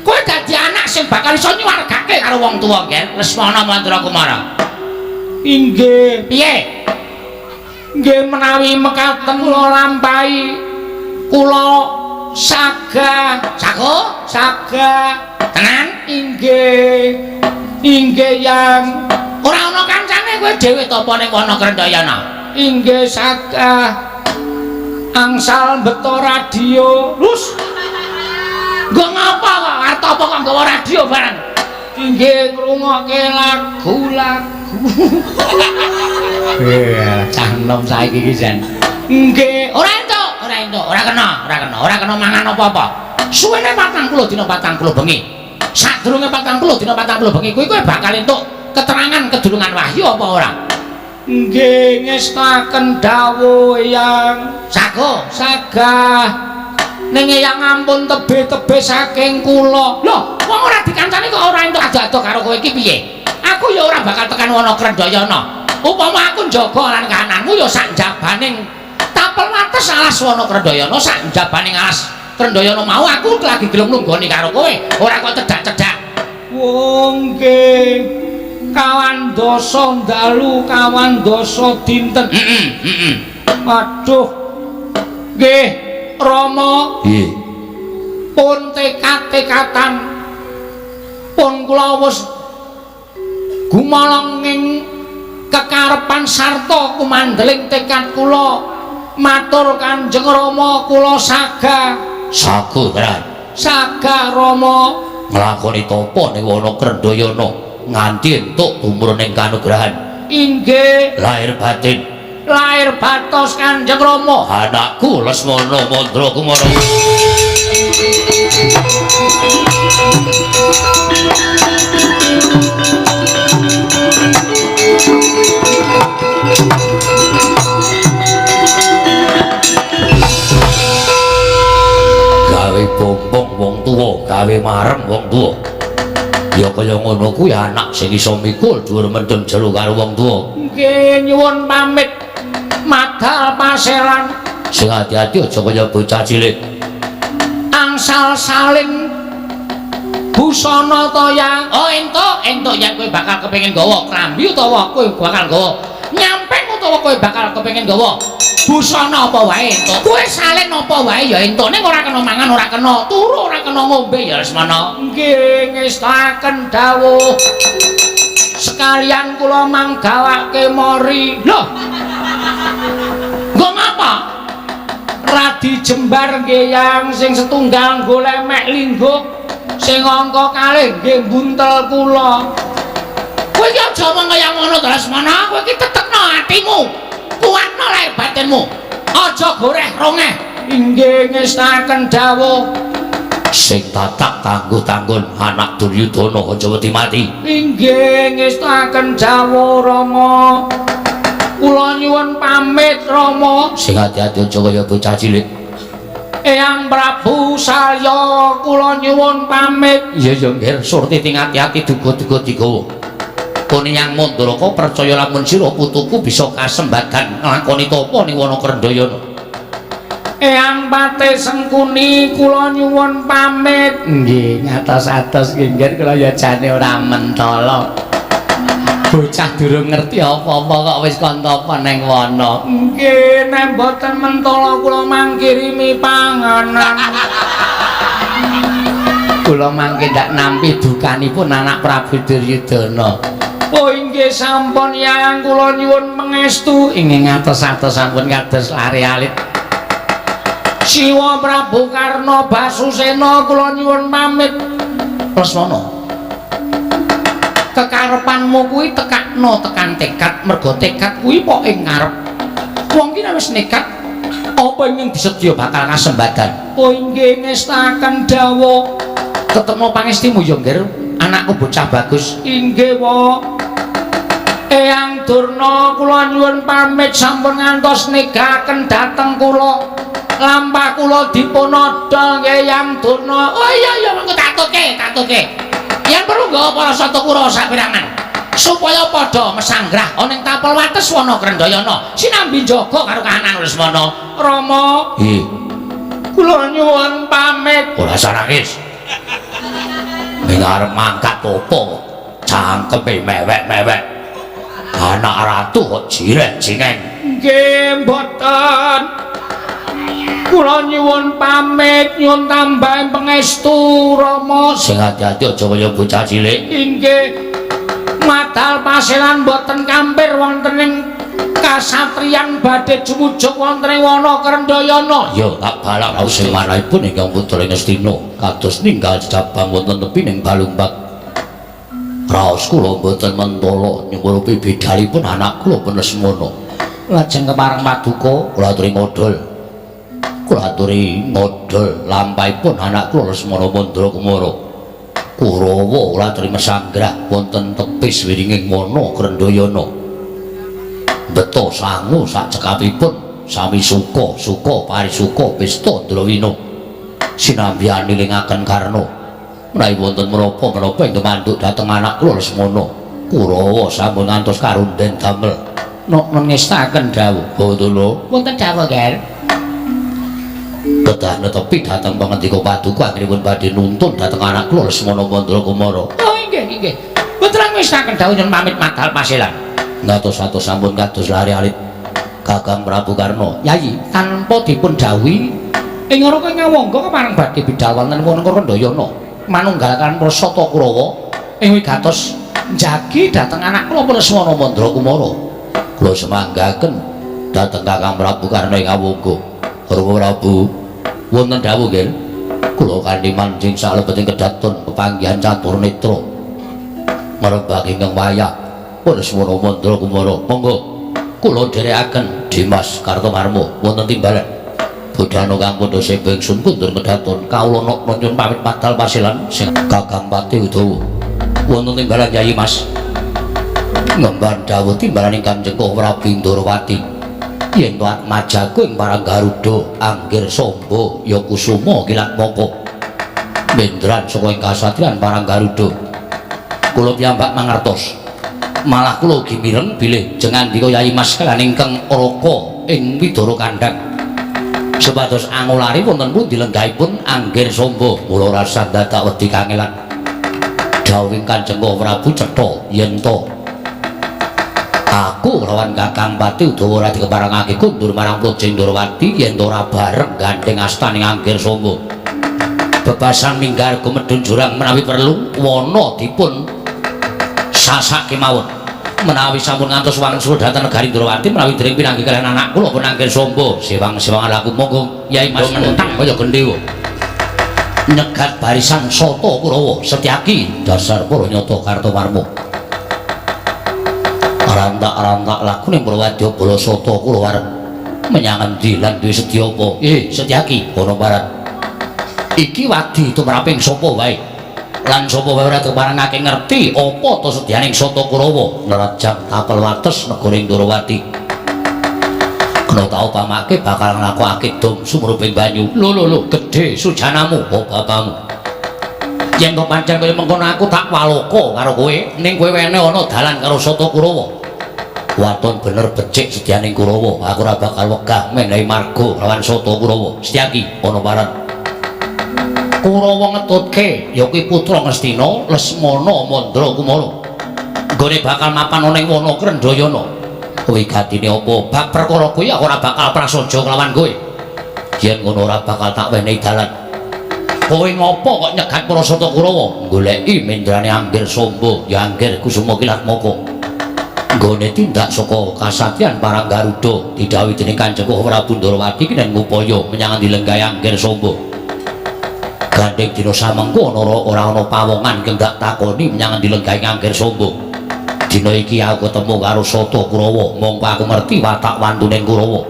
Kowe dadi anak sing bakal iso nyuwargake karo wong tuwa, Nger. Lesmana Mandra Kumara. Inggih. Piye? Nggih menawi mekaten kula lampahi kula sagah. Sago? Sagah. Tenan? Inggih. Inggih yang ora ana kancane kowe dhewe to apa ning wana Krendayana? Inggih sagah. Angsal beto radio. Lus. Nggo ngapa kok arep apa kok nggawa radio barang? Inggih ngrungokke lagu-lagu. Cah enom saiki iki jan. Nggih, ora entuk, ora kena mangan apa-apa. Suwene 40 dina 40 bengi. Sadurunge 40 dina 40 bengi kuwi kowe bakal entuk keterangan kedurungan Wahyu apa ora? Nggih, ngestaken dawuh Eyang. Sago, sagah. Ning Eyang ampun tebe-tebe saking kula. Lho, wong ora dikancani kok ora entuk ado-ado karo kowe iki piye? Aku ya ora bakal tekan wana Krendayana. Upama aku njaga lan kananmu ya sak jabaning tapel wates alas wana Krendayana, sak jabaning alas Krendayana mau aku lagi gelem nunggoni karo kowe, ora kok cedak-cedak. Wong nggih. Kawan dosa dalu, kawan dosa dinten. Aduh. Nggih, Rama. Nggih. Pun tekad-tekatan pun kula wis gumaleng ing kekarepan sarta kumandeling tekad kula matur Kanjeng Rama kula sagah. Sagah, sagah Rama nglakoni tapa ning wana Krendayana nganti entuk umurning kanugrahan. Inggih. Lahir batin. Lahir batos Kanjeng Rama. Anakku Lesmana Mandra Kumara. Gawe bombong wong tuwa, gawe marem wong tuwa. Ya kaya ngono kuwi anak sing iso mikul dhuwur mendem jero karo wong tuwa. Nggih nyuwun pamit madhal paselan. Sing ati-ati aja kaya bocah cilik. Angsal saling busana to Yang. Oh entuk Yang kowe bakal kepengin gawa klambi utawa kowe bakal gawa nyamping utawa kowe bakal kepengin gawa busana apa wae entuk. Kowe salin apa wae ya entuk. Ning ora kena mangan, ora kena turu, ora kena ngombe ya Lesmana. Nggih ngestaken dawuh. Sekalian kula manggawake mori. Loh. Nggo ngapa? Radi jembar nggih Yang sing setunggal golek mek lingguk, sing angka kalih nggih buntel kula. Kowe iki aja omong kaya ngono to Lesmana, kowe iki tetekno atimu. Kuatno lahir batinmu. Aja goreh rongeh. Inggih ngestaken dawuh. Sing tatak tangguh-tanggun anak Duryudana aja wedi mati. Inggih ngestaken dawuh Rama. Kula nyuwun pamit Rama. Sing ati-ati aja kaya bocah cilik. Eyang Prabu Salya kula nyuwun pamit. Iya ya nggih, surti ting ati-ati duga-duga digawa. Pun Eyang Mandraka percaya lamun sira putuku bisa kasembadan nglakoni tapa ning wana Krendayana. Eyang Pate Sengkuni kula nyuwun pamit. Nggih, ngatos-atos nggih kula ya jane ora mentala. Bocah durung ngerti apa-apa kok wis kantapa ning wana. Nggih, nek mboten mentala kula mangkirimi panganan. Kula mangke ndak nampi dukanipun anak Prabu Duryudana. Oh inggih sampun Yang kula nyuwun pangestu. Inggih ngatos-atos sampun kados lare alit. Siwa Prabu Karna Basusena kula nyuwun pamit. Lesmana. Kekarepanmu kuwi tekakno tekan tekad, mergo tekad kuwi pok ing ngarep. Wong ki wis nekat apa ingin disedya bakal kasembadan. Oh inggih ngestaken dawuh. ketemu pangestimu ya Nggir anakku bocah bagus inggih wa Eyang Durna kula nyuwun pamit sampun ngantos negaken dhateng kula lampah kula dipun odol nggih Eyang Durna oh iya mengko tatuke yen perlu nggawa para Satakura saperangan supaya padha mesanggrah ana ing tapel wates wana Krendayana sinambi jaga karo kahanan Lesmana Rama kula nyuwun pamit ora sarakis ning arep mangkat topo cangkeme mewek-mewek anak ratu kok jireh jingeng nggih mboten kula nyuwun pamit nyuwun tambahan pangestu Rama sing ati-ati aja kaya bocah cilik inggih madal paselan boten kampir wonten ing kasatriyan badhe jumujuk wonten ing wana Krendayana ya tak balak raos sing manahipun ingkang putra Ngastina kados ninggal jabang wonten tepi ning Balumbat raos kula boten mentala nyuwurupi bidalipun anak kula Lesmana lajeng kepareng paduka kula aturi ngodol lampahipun anak kula Lesmana Mandra Kumara Kurawa kula aturi mesanggrah wonten tepis wiringing wana Krendayana beto sangu sak cekapipun sami suka parisuka pesta Drawina sinambi anilingaken Karna menawi wonten menapa ing manduk dhateng anak kula Lesmana Kurawa sampun ngantos karunden damel ngestaken dawuh Bathara wonten dawuh Ger kedah netepi dhateng pangandika paduka anggenipun badhe nuntun dhateng anak kula Lesmana Mandra Kumara oh inggih putra ngestaken dawuh nyuwun pamit madal paselan ngatos-atos sampun kados lari alit Kakang Prabu Karna Yayi tanpa dipun dawuhi ing ora ngawangga kemareng badhe bidhal wonten Krendayana manunggalaken Prasata Kurawa ing wigatos njagi dhateng anak kula Lesmana Mandra Kumara kula semanggaken dhateng Kakang Prabu Karna ing awangga Prabu wonten dawuh nggih kula kanthi manjing salebeting kedaton pepanggihan catur netra marang ingkang wayah Lesmana Mandra Kumara monggo kula dherekaken Dimas Kartomarma wonten timbalan budhana kang pundha sembeng sun kundur kedaton kawula nyuwun pamit madal paselan sing Kakang Pati Udawa wonten timbalan Yayi Mas ngemban dawuh timbalan ingkang Kanjeng Prabu Indrawati yen to atmajaku ing parang Garuda anggir samba ya kusuma kilat moko bendran saka ing kasatriyan parang Garuda kula piyambak mangertos malah kula ugi mireng bilih jengandika Yayi Mas kaliyan ingkang Raka ing Widara Kandhang supados angulari wonten pundi lenggahipun anggir samba mula rasa dadak wedi kangelan dawuhing Kanjeng Prabu cetha yen to aku lawan Kakang Pati Udawa ora dikeparengake kundur marang Praja Indrawati yen to ora bareng gandeng astaning anggir samba bebasan minggar gumedhun jurang menawi perlu wana dipun sasake mawon menawi sampun ngantos wangsul dhateng negari Indrawati menawi dereng pinanggih kaliyan anak kula pun anggir samba sewang-sewangan laku monggo Yayi Mas mentang kaya gendhewa nyegat barisan Sata Kurawa Setyaki dasar para nyata Kartomarma rantak-rantak lakune Prawadya bala Sata kula wareng menyang endi lan duwe sedya apa Setyaki ana barat iki wadi tumraping sapa wae lan sapa wae ora keparengake ngerti apa to sedyaning Sata Kurawa nerajang tapel wates negara Indrawati kena tau pamake bakal nglakokake dom sumuruping banyu lho gedhe sujanamu bapakmu yen kok pancen kaya mengkono aku tak waloka karo kowe ning kowe wene ana dalan karo Sata Kurawa waton bener becik sedyaning Kurawa aku ora bakal wegah menehi marga lawan Sata Kurawa Setyaki ana barat Kurawa ngetutke ya kuwi putra Ngastina Lesmana Mandra Kumara nggone bakal mapan ana ing wana Krendayana kowe gatine apa bab perkara kuwi aku ora bakal prasaja kelawan kowe yen ngono ora bakal tak wenehi dalan kowe ngopo kok nyegat para Sata Kurawa goleki mendrane anggir samba ya anggir kusuma kilat moko nggone tindak saka kasatriyan parang Garuda didhawuhi dening Kanjeng Prabu Ndrawati kinen ngupaya menyang dilenggahi anggir samba gandeng dina samengko ora ana pawongan kang dak takoni menyang dilenggahi anggir samba dina iki aku ketemu karo Sata Kurawa mongko aku ngerti watak wantune Kurawa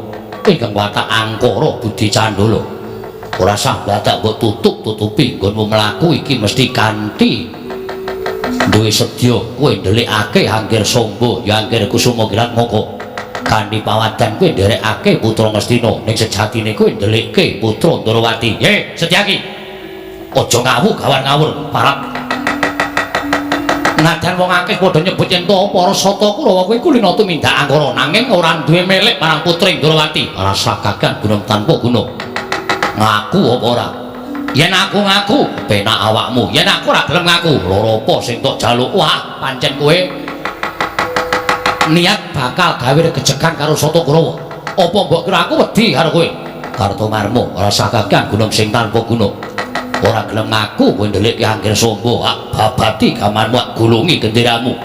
ingkang watak angkara budi candala ora sah dadak mbok tutup-tutupi nggonmu mlaku iki mesti kanthi duwe sedya kowe ndelikake Angger Samba ya Angger Kusuma Kirat moko kanthi pawadan kowe nderekake putra Ngastina ning sejatine kowe ndelikke putra Ndrawati. Setyaki aja ngawu gawan ngawur parap nadan wong akeh padha nyebut yen to para sata Kurawa kowe kulina tumindak angkara nanging ora duwe milik marang putri Ndrawati. Rasa kakang gunung tanpa gunung ngaku apa ora? Yen aku ngaku penak awakmu, yen aku ora gelem ngaku loro apa sing tok jaluk. Wah pancen kowe niat bakal gawe gejegan karo Sata Kurawa. Apa mbok kira aku wedi karo kowe? Kartomarmu rasa kakang gunung sing tanpa gunung ora gelem ngaku kowe ndelik Angger Samba babati gamanmu gulungi genderamu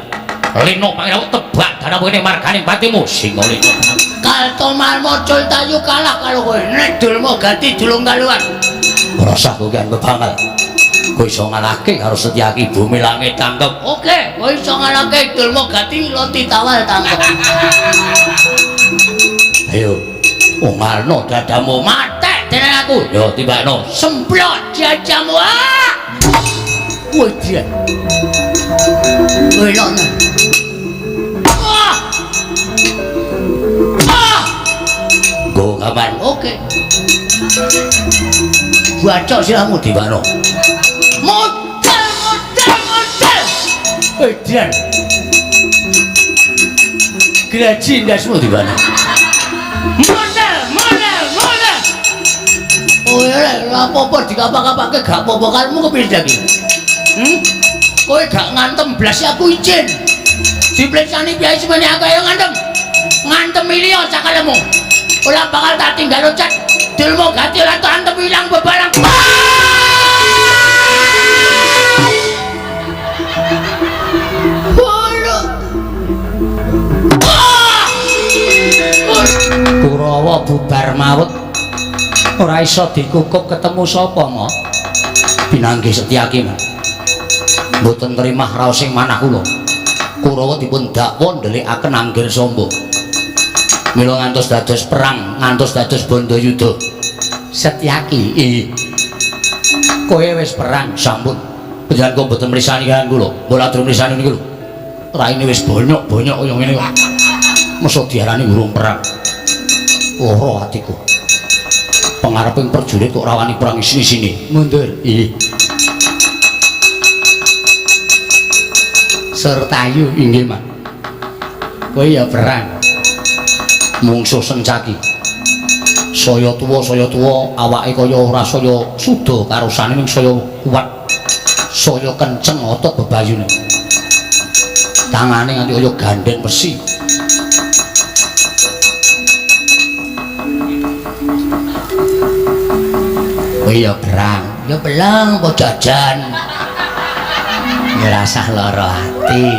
leno pangirawu tebak danamu kene marganing patimu singa leno Kartomarmu cul tayu kalah karo kowe nek dulmu ganti dulung kaluan ora usah kowe kan bebangal kowe iso ngalahke karo Setyaki bumi langit tangkep. Oke kowe iso ngalahke dulmu ganti loti tawal tangkep. Ayo umarno dadamu mate dening aku yo timbakno semplot jajamu wedian kowe lono go kapan oke bacok silahmu timbakno modal wedian gaji ndasmu timbakno kowe apa-apa dikapak-kapake gak apa-apa karmu kepiye iki? Kowe gak ngantem blas aku izin. Diplesani biaya semene aku ayo ngantem. Ngantem liya cakalemu. Ora bakal tak tinggal ucat. Dilmu ganti ora tak antem ilang bebarang. Kurawa bubar mawut. Ora iso dikukup ketemu sapa mo pinanggih Setyaki mah mboten nrimah raos sing manah kula Kurawa dipun dakwa ndelikaken Angger Samba mila ngantos dados perang ngantos dados Bandayuda. Setyaki kowe wis perang sampun panjenengan kok mboten mrisani kan kula bola atur mrisani niku lho raine wis bonyok-bonyok kaya ngene kok mosok diarani urung perang ora atiku pengareping prajurit kok rawani perang sini-sini mundur. Sertayu inggih Mas kowe ya perang mungsuh Sencaki saya tuwa awake kaya ora saya suda karosane ning saya kuat saya kenceng otot bebayune tangane nganti kaya gandhen besi. Ya perang apa jajan ya rasah lara ati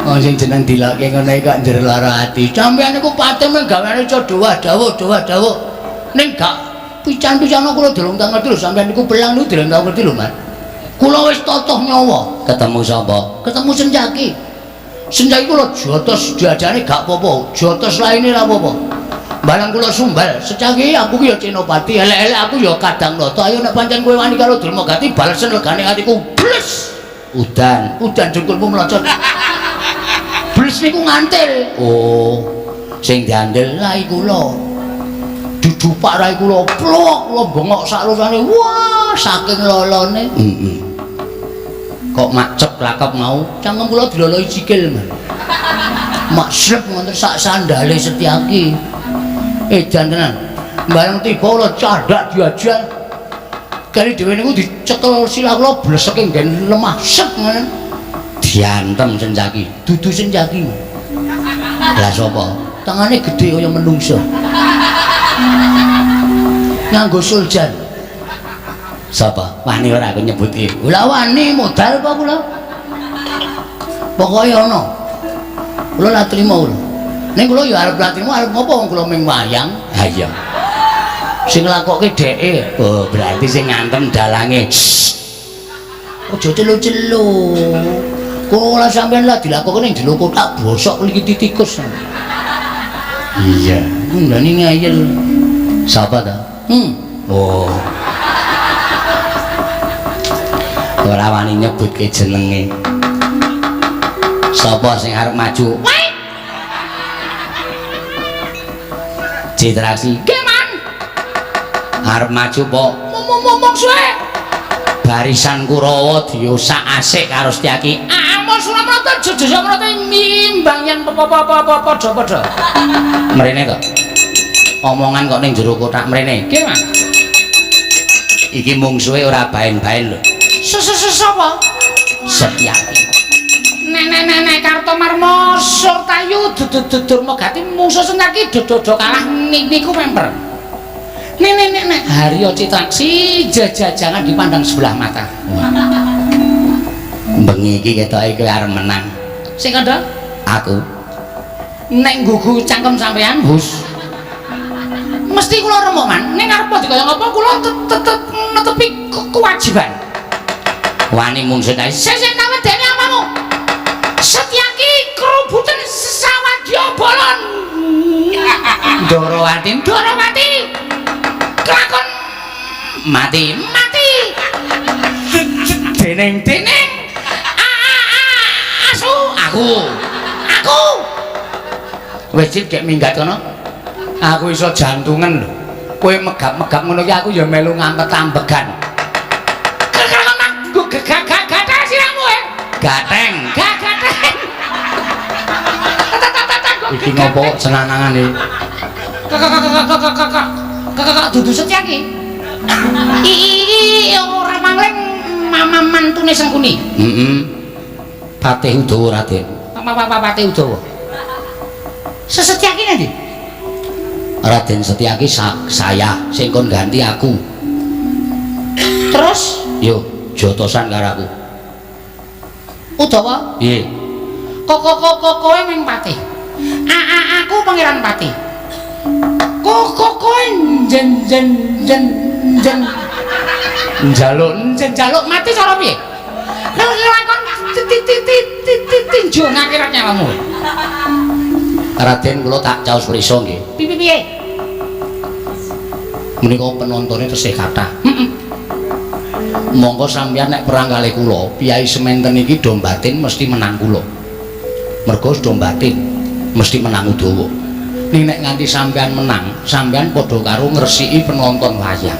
wong sing jeneng dilake ngono iki kok njero lara ati sampeyan niku patem gaweane aja dawuh ning gak pican-pican kula delong tak ngerti lho sampeyan niku belang niku delong tak ngerti lho Mas kula wis totoh nyawa ketemu sapa ketemu Sencaki kula jotos diajane gak apa-apa jotos laine ora apa-apa barang kula sumbal Sencaki aku ki ya Cenopati elek-elek aku ya Kadang Nata ayo nek pancen kowe wani karo Durmagati balesen legane atiku bles udan jengkulmu melocot bles niku ngantil oh sing diandel rai kula dudupak rai kula plok kula bengok sak rusane wah saking lolone kok macep lakep mau cangkem kula diloloi sikil mak srep wonten sak sandale Setyaki edan tenan bareng tiba kula cadak diajal kali dhewe niku dicekel silah kula bleseke nggen lemah set ngono diantem Sencaki dudu Sencaki lah sapa tangane gedhe kaya menungso nganggo suljan sapa wani ora aku nyebut iki kula wani modal apa kula pokoke ana kula la trimo kula ning kula ya arep la trimo arep ngopo wong kula ming wayang ha iya sing nglakokke dheke oh berarti sing ngantem dalange aja celu-celu kula sampean lah dilakokke ning jero kotak bosok likiti tikus iya ngene ngayel sapa ta Oh. Ora wani nyebutke jenenge. Sapa sing arep maju? Citraksi. Nggih, Man. Arep maju po. Ngomong suwe. Barisan Kurawa diosak asik karo Setyaki. Ampun Suramrata jejer mrata nimbang yen padha-padha. Mrene to. Omongan kok ning jero kotak mrene. Nggih, Man. Iki mungsuhe ora baen-baen lho. Sapa? Setyaki. Nek Kartomarma Surtayu Durmagati mungsuh Setyaki dodo kalah niku member. Nek Harya Citraksi jajangan dipandang sebelah mata. Bengi iki ketoke kowe arep menang. Sing kandha Aku. nek nggugu cangkem sampean, Hus. Mesti kula remuk, Man. Ning arep dikaya ngapa kula tetep netepi kewajiban. Wani mungsuh kae. Sesek nama dene amamu. Setyaki kerubutan sawadya bolon. Ndorowati Kelakon mati. Deneng asu aku wis cek minggat kono. Aku iso jantungan lho. Kowe megap-megap ngono ki aku ya melu ngampet ambegan. Kelakon aku gathah siramu Gateng. gatheng. Iki ngopo senanangane? Kakak dudu Setyaki. Iki ora mangling mantune Sengkuni. Heeh. Patih Udawa Raden. Patih Udawa. Setyaki nanti. Raden Setyaki saya sing kon ganti aku. Terus Yo, jotosan karo aku. Udawa, Piye? kowe meng Patih. Aku pangeran Patih. Kowe jen njaluk mati cara piye? Lakon tinju ngakhirat nyawamu. Raden kula tak caos prisa nggih. Piye? Menika penontone tesih kathah. Monggo sampeyan nek perang kalih kula, piyai sementen iki do batin mesti menang kula. Mergo do batin mesti menang Udawa. Ning nek nganti sampeyan menang, sampeyan padha karo ngresiki penonton wayang.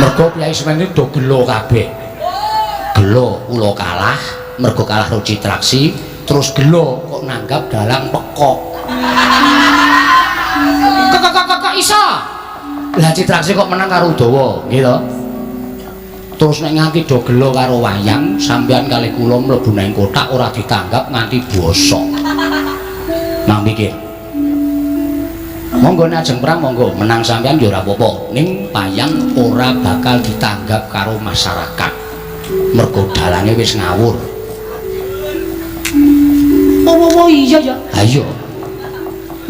Mergo piyai sementen do gelo kabeh. Gelo kula kalah, mergo kalah karo Citraksi, terus gelo kok nanggap dalang pekok. Kok iso? Lah Citraksi kok menang karo Udawa, nggih to? Terus nek nganti do gelo karo wayang, sampeyan kalih kula mlebu nang kotak ora ditanggap nganti bosok. Mang mikir. Monggo nek ajeng perang monggo menang sampeyan ya ora apa-apa, ning wayang ora bakal ditanggap karo masyarakat. Mergo dalange wis ngawur. Oh iya ya. Ayo.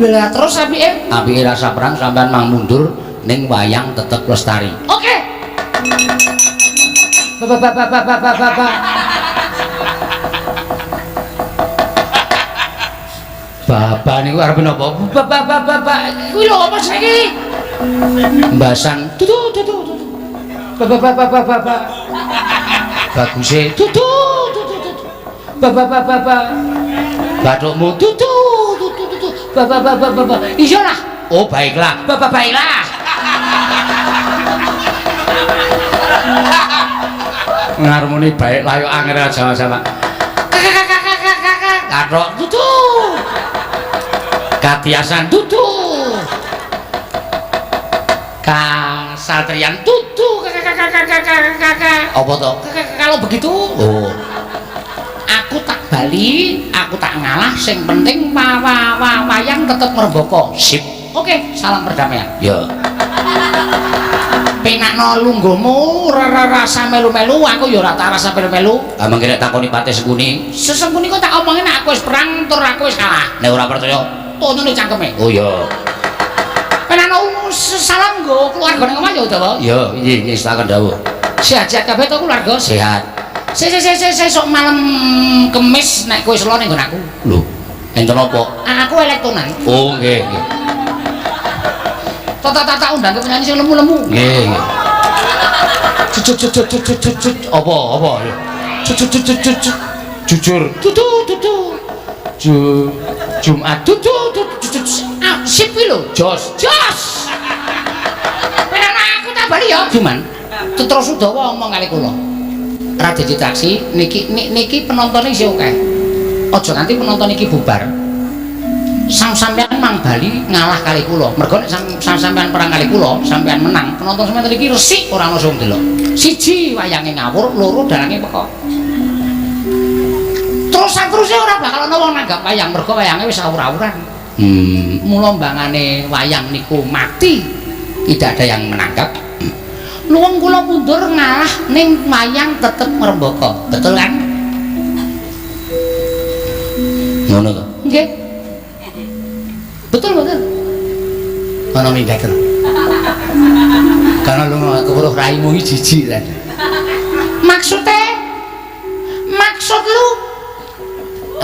Lah terus apike? Apike rasa perang sampeyan mang mundur ning wayang tetep lestari. Oke. Bapak. Bapak niku arep napa? Bapak. Kuwi lho apa saiki? Mbasan Tutu. Bapak. baguse Tutu. Bapak. bathukmu Tutu. Bapak. Iya lah. oh baiklah Bapak baiklah. ngarmuni baik layo angel Jawa-Jawa kathok Tutu. katiasan Tutu. Kasatriyan tutu. apa to Kalau begitu oh aku tak bali, aku tak ngalah, sing penting wayang tetep merboko. sip Oke, salam perdamaian. ya Penakno lungguhmu rasa melu-melu, aku ya ora tak rasa melu-melu. amang kira takoni Patih Sengkuni Sesengkuni kok tak omongin aku wis perang tur aku wis kalah. nek ora percaya Tonyone cangkeme. oh ya Penakno salam nggo keluarga ning omah ya Udawa. ya nggih silakan dawuh Sehat-sehat kabeh to keluarga. sehat Sesuk malam Kemis nek kowe selo ning nggon aku. lho enten apa Aku elektonan. oh nggih tak undang ke penyanyi sing lemu-lemu. Nggih. Apa? Jujur. Jumat. Sip kuwi lho, jos. Pengen aku tak bali ya, Juman. Terus Udawa ngomong kali kula. Ra dadi taksi, niki penonton isih akeh. Aja nganti penonton iki bubar. Sampeyan mang bali ngalah kali kula. Mergo nek sampeyan perang kali kula, sampeyan menang, penonton sampeyan iki resik ora ono sing delok. Siji wayange ngawur, loro dalange peko. Terus saterusé ora bakal ana wong nanggap wayang, mergo wayange wis awur-awuran. Mula mbangane wayang niku mati, tidak ada yang menanggap. Luwung kula mundur ngalah ning wayang tetep ngrembaka. Betul kan? Ngono to. Nggih. Betul. Ana minggat. Karena lu keweruh raimu iki jijik ta. Maksud lu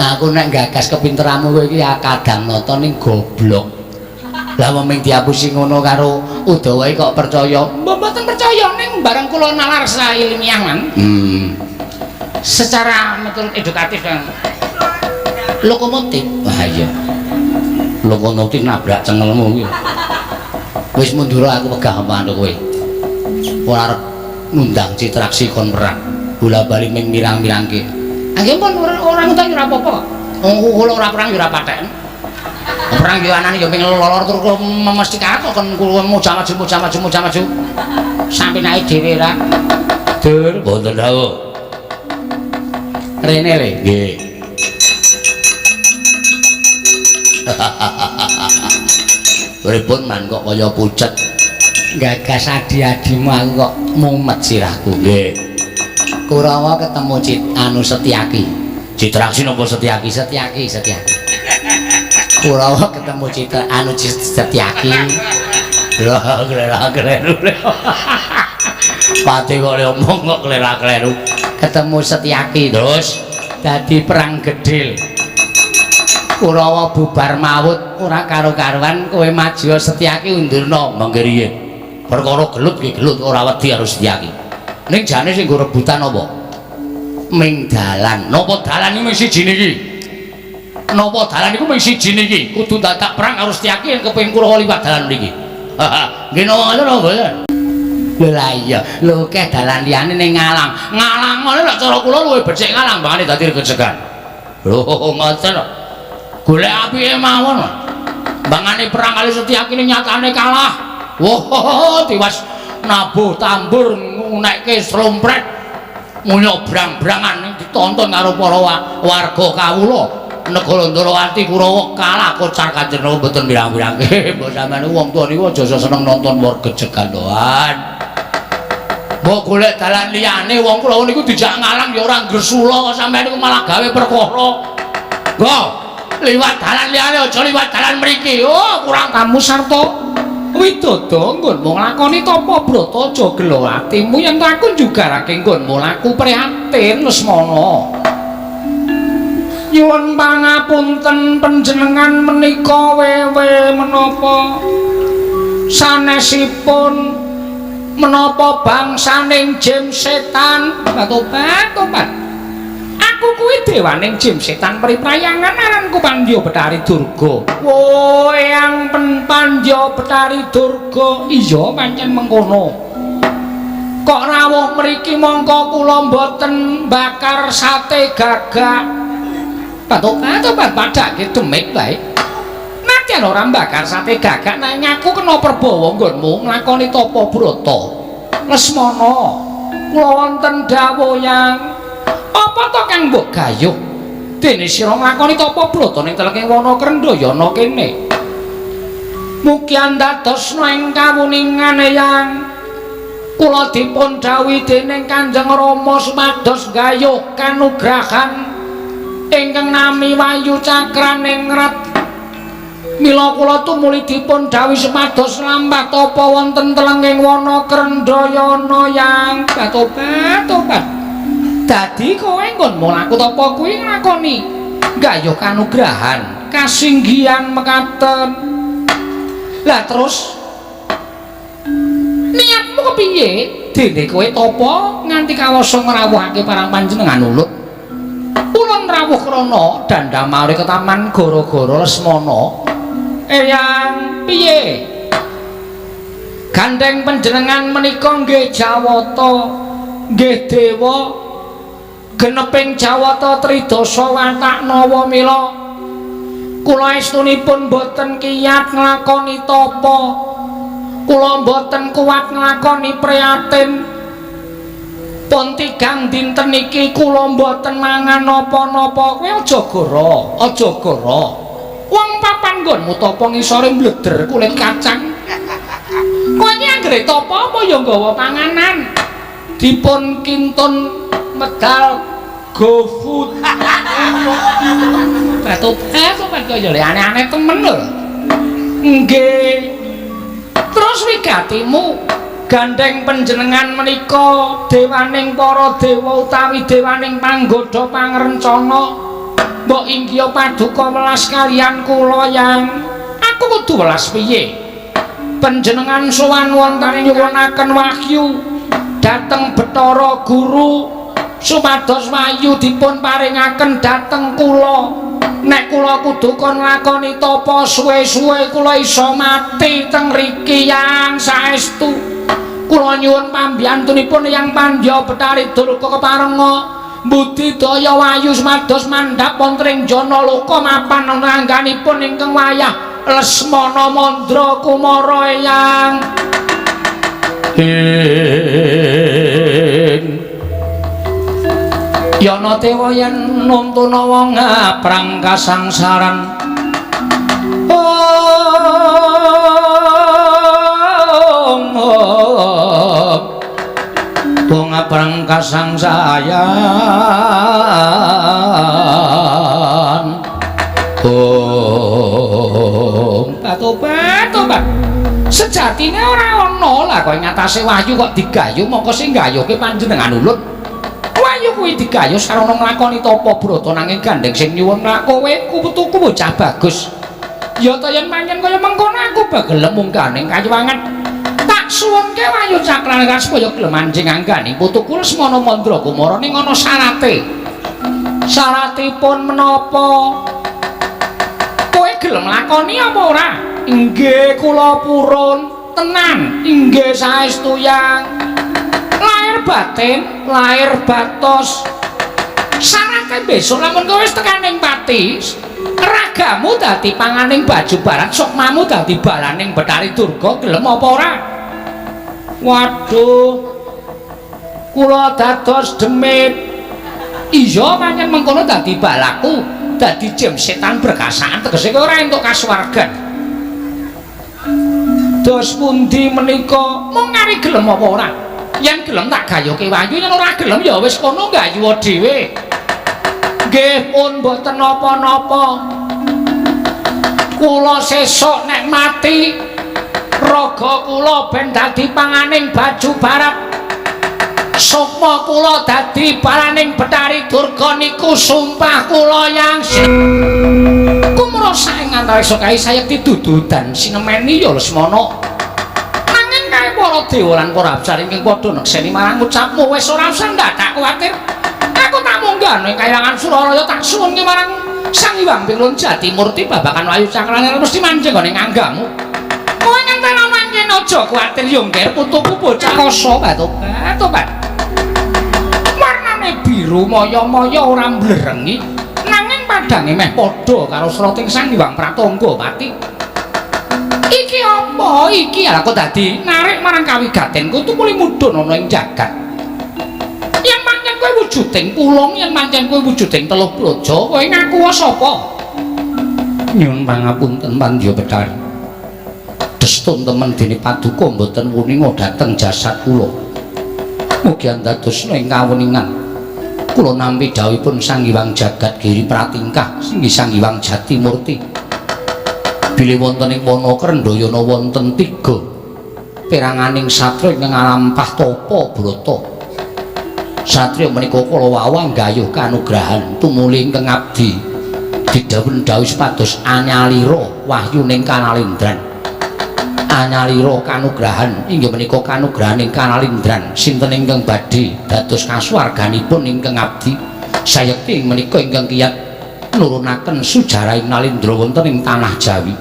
Aku nek gagas kepinteranmu kowe iki kadang nata ning goblok. Lah wong diapusi ngono karo Udawa iki kok percaya? mboten percaya ning bareng kula nalar sa ilmiah man. Secara metode edukatif dan lokomotif. Wah iya. Lokomotif nabrak cengelmu iki. Wis mundur aku wegah mantuk kowe. Ora arep ngundang citraksi kon perang. Bola-bali ming mirang-mirangke. Nggih pun ora ngundang ora apa-apa. Wong kula ora perang ora paten. Perang yo anane yo ping lolor tur kula memastikan kok kon kula maju. Sampai naik dhewe ra. Dur, mboten dawuh. Rene le. Nggih. Pripun man kok kaya pucet. Gagas adi-adimu aku kok mumet sirahku. Nggih. Kurawa ketemu Setyaki. Citraksi napa Setyaki? Setyaki. Kurawa ketemu Setyaki. Lah kleru. Pati kok ngomong kok kleru. Ketemu Setyaki Terus dadi perang gedhil. Kurawa bubar maut ora karo-karuan kowe maju Setyaki undurna. mangke riye. Perkara gelut ki gelut ora wedi karo Setyaki. Ning jane sing nggo rebutan apa? Ming dalan. Napa dalan iki mung siji niki? Napa dalan iku mung siji niki? Kudu dadak perang karo Setyaki yen kepengin Kurawa liwat dalan mriki. Nggih ngono lho mboten. Lho lah iya, lho keh dalan liyane ning Ngalang. Ngalang ngene lek cara kula luwih becik Ngalang bangane dadi regejegan. Lho ngoten lho. Golek apike mawon. Bangane perang kali Setyaki ning nyatane kalah. Wah, tiwas nabuh tambur ngunekke slompret. Mulya brang-brangan ditonton karo para warga kawula. Negara Ndarawati Kurawa kalah kocar Kanjeng Rama mboten mirang-mirangke. Mbok sampeyan wong tuwa niku aja seneng nonton regejegan doan. Mbok golek dalan liyane wong kula niku dijak Ngalang ya ora ngresula sampeyan niku malah gawe perkara. Nggo, liwat dalan liyane aja liwat dalan mriki. Oh, kurang Kamu sarta widodo nggonmu nglakoni tapa brata aja gelo atimu yen aku juga raking nggonmu laku prihatin Lesmana. Nyuwun pangapunten panjenengan menika wewe menapa sanesipun menapa bangsaning jim setan tobat. Aku kuwi dewaning jim setan priprayangan aranku Pandya Betari Durga. Wo yang Pandya Betari Durga iya pancen mengkono. Kok rawuh mriki mongko kula mboten bakar sate gagak. Tobat padake demit bae. Najan ora mbakar sate gagak nang aku kena perbawa nggonmu nglakoni tapa brata. Lesmana, kula wonten dawuh yang apa to kang mbok gayuh? Dene sira nglakoni tapa brata ning teleking wana Krendayana kene. Mugi andadosna ing kawuningan yang kula dipun dawuhi dening Kanjeng Rama supados gayuh kanugrahan ingkang nami Wayu Cakraning Rat. Mila kula tumuli dipun dawuhi supados lambat apa wonten telenging wana Krendayana yang tobat. Dadi kowe nggon mlaku tapa kuwi nglakoni gayuh kanugrahan kasinggihan mekaten. Lah terus Niatmu kepiye? Dene kowe tapa nganti kawasa ngrawuhake parang panjenengan ulut. Ulun rawuh krana dandamare ke taman gara-gara Lesmana. Eyang piye? Gandeng panjenengan menika nggih Jawata, nggih dewa. Geneping Jawata Tridasa watak nawa mila. Kula estunipun boten kiyat nglakoni tapa. Kula boten kuat nglakoni priyatin. Pun tigang dinten iki kula boten mangan napa-napa. Kowe aja goro, aja goro. Wong papan nggonmu tapa ngisore mbleder kulit kacang. Kowe iki anggere tapa apa ya nggawa panganan? Dipun kintun medal GoFood. Batu sobat kaya aneh-aneh temen lho. Nggih. Terus wigatimu gandeng panjenengan menika dewaning para dewa utawi dewaning panggoda pangrencana. Mbok inggih paduka welas kaliyan kula yang aku kudu welas piye? Panjenengan sowan wonten nyuwunaken wahyu dhateng Bathara Guru supados wahyu dipun paringaken dhateng kula. Nek kula kudu kon nglakoni tapa suwe-suwe kula iso mati teng mriki yang saestu. Kula nyuwun pambiyantunipun yang Pandya Betari Durga keparenga budidaya wahyu supados mandhap wonten ing jana loka mapan nangganipun ingkang wayah Lesmana Mandra Kumara eyang. Yana tewa yen nuntuna wong aprang kasangsaran. Wong aprang kasangsayan. Tobat. Sejatine ora ana lah kok ngatasé wahyu kok digayuh mongko sing gayuhke panjenengan ulut. Wahyu kuwi digayuh sarana nglakoni tapa brata nanging gandeng sing nyuwun kowe putuku bocah bagus. Ya ta yen pancen kaya mengkono aku bagelem mungkaning kayuwangan. Tak suwunke wahyu cakrane supaya gelem anjing anggani putuku Lesmana Mandra Kumara ning ana syarate. Syaratipun menapa? Kowe gelem lakoni apa ora? Inggih kula purun tenan, inggih saestu yang lahir batin, lahir batos. Syarate besok lamun kowe wis tekaning pati, ragamu dadi panganing baju barat, sukmamu dadi balaning Betari Durga, gelem apa ora? Waduh. Kula dados demit. Iya pancen mengkono dadi balaku, dadi jem setan berkasaan tegese kowe ora entuk kasuwargan. Dos pundi menika mung ngari gelem apa ora? Yen gelem tak gayuhke wahyu, yen ora gelem ya wis kono gayuh dhewe. Nggih pun mboten napa-napa. Kula sesuk nek mati raga kula ben dadi panganing baju barat. Sukma kula dadi balaning Betari Durga niku sumpah kula yang kumara saeng antariksa kae sayekti dududan sinemeni ya Lesmana. Nanging kae para dewa lan para absar ingkang padha nekseni marang ucapmu wis ora usah ndak kuwatir. Aku tak munggah ning Kahyangan Suralaya tak suwunke marang Sang Hyang Pilun Jatimurti babakan wahyu cakrane mesti manjing ning anggamu. Kowe ngenteni manjing aja kuwatir yo ngger putuku bocah koso tobat. Warnane biru moyo-moyo ora mblerengi. Padange meh padha karo srating Sang Hyang Pratangga Pati. Iki apa? Iki aku dadi narik marang kawigatenku tumuli mudhun ana ing jagat. Yen pancen kowe wujuding pulung, yen pancen kowe wujuding teluh praja, kowe ngaku sapa? Nyuwun pangapunten Pandya Betari. Destun temen dene paduka mboten wuninga dhateng jasad kula. Mugi andadosna ing kawuningan kula nampi dawuhipun Sang Hyang Jagat Giri Pratingkah inggih Sang Hyang Jatimurti. Bilih wonten ing wana Krendayana wonten 3 peranganing satria ingkang ngalampah tapa brata. Satria menika kala wawang gayuh kanugrahan tumuli ingkang abdi didhawuhi supados anyalira wahyuning kanalendran. tanyalira kanugrahan inggih menika kanugrahaning Kanalindran sinten ingkang badhe dados kasuwarganipun ingkang abdi sayekti menika ingkang kiyat nurunaken sujarahing Nalindra wonten ing tanah Jawi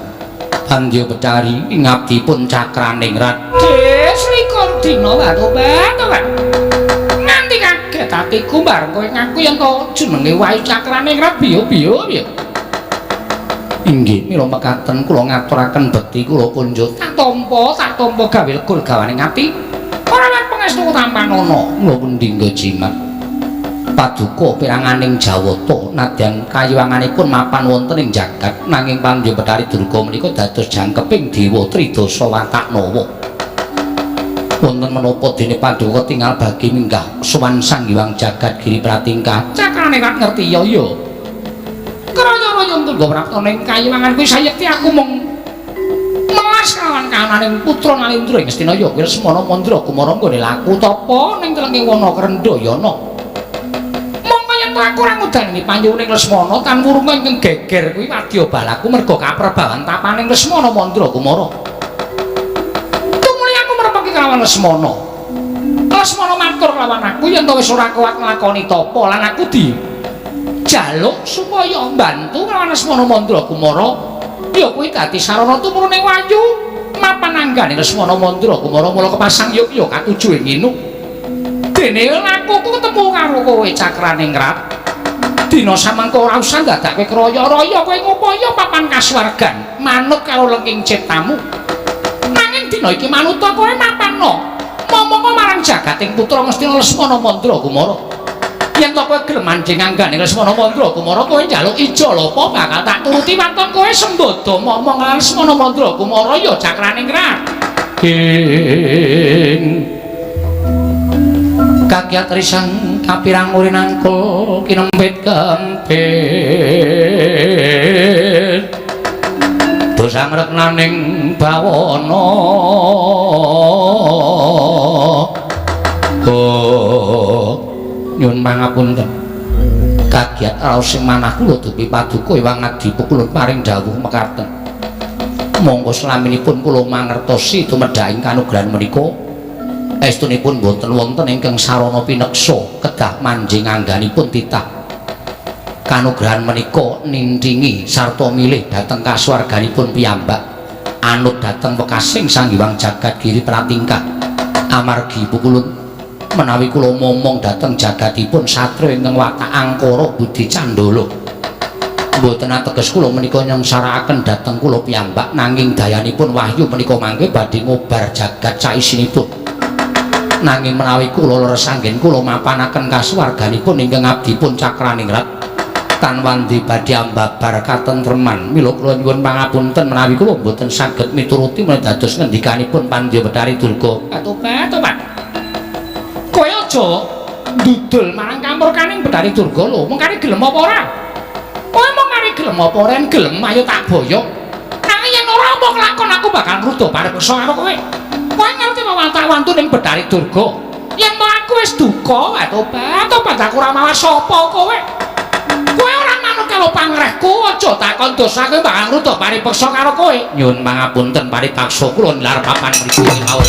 Pandya Betari ing abdipun Cakraningrat Des likur dina tobat nganti kaget atiku bareng kowe ngaku yen to jenenge Wayu Cakraningrat biyo-biyo piye inggih mila mekaten kula ngaturaken bekti kula punja tak tampa gawe legul gawaning ati ora lan pangestu Tampanana kula pundi jimat paduka piranganing Jawata nadyan kayiwanganipun mapan wonten ing jagat nanging Pandya Betari Durga menika dados jangkeping dewa Tridasa Wataknawa wonten menapa dene paduka tinggal bagi minggah sowan Sang Hyang Jagat Giri Pratingkah Cakraningrat ngerti ya kraya-kraya tunggu praptaning kayiwangan kuwi sayekti aku mung melas kawan kananing putra Nalindra ing Astina ya kuwi Lesmana Mandra Kumara nggone laku tapa ning kelenge wana Krendayana mongko yen aku ora ngudani panyuwuning Lesmana tan wurunga ingkang geger kuwi wadya balaku merga kaprabawan tapaning Lesmana Mandra Kumara tumuli aku merepeki kelawan Lesmana matur lawan aku yen to wis ora kuat nglakoni tapa lan aku jaluk supaya mbantu kelawan Lesmana Mandra Kumara ya kuwi dadi sarana tumurune Wayu mapan anggane Lesmana Mandra Kumara mula kepasang yuk katuju ing nginu dene aku ketemu karo kowe Cakraningrat dina samangka ora usah ndadake kraya-raya kowe ngupaya papan kasuwargan manut karo lengking ciptamu nanging dina iki manut kowe mapanno momong marang jagating putra Ngastina Lesmana Mandra Kumara yen to kowe gelem manjing anggane Lesmana Mandra Kumara kowe njaluk ijolapa bakal tak turuti waton kowe sembodo momong Lesmana Mandra Kumara ya Cakraningrat kakyat risang kapirang uri nangkul kinempit kempit dosang reknaning bawana nyuwun pangapunten kagiat raos sing manah kula dupi paduka Hyang Adi Pukulun paring dawuh mekaten monggo slaminipun kula mangertosi tumedhaking kanugrahan menika estunipun boten wonten ingkang sarana pineksa kedah manjing angganipun titah kanugrahan menika nindingi sarta milih dhateng kasuwarganipun piyambak anut dhateng wekasing Sang Hyang Jagat Giri Pratingkah amargi Pukulun menawi kula momong dhateng jagatipun satria ingkang watak angkara budi candala mboten ateges kula menika nyengsarakaken dhateng kula piyambak nanging dayanipun wahyu menika mangke badhe ngobar jagat saisinipun nanging menawi kula leres anggen kula mapanaken kasuwarganipun ingkang abdipun Cakraningrat tan wandi badhe ambabar katentreman mila kula nyuwun pangapunten menawi kula mboten saged mituruti menawi dados ngendikanipun Pandya Betari Durga tobat kowe aja ndudul marang kampurkaning Betari Durga lho mengkari gelem apa ora kowe mengkari gelem apa ora gelem ayo tak boyong nanging yen ora apa kelakon aku bakal ngrudo parepeksa karo kowe kowe ngerti watak-wantu ning Betari Durga yen to aku wis duka tobat aku ora mawas sapa kowe ora manut karo pangrehku aja takon dosa kowe bakal ngrudo paripeksa karo kowe nyuwun pangapunten paripaksa kula nilar papan mriki mawon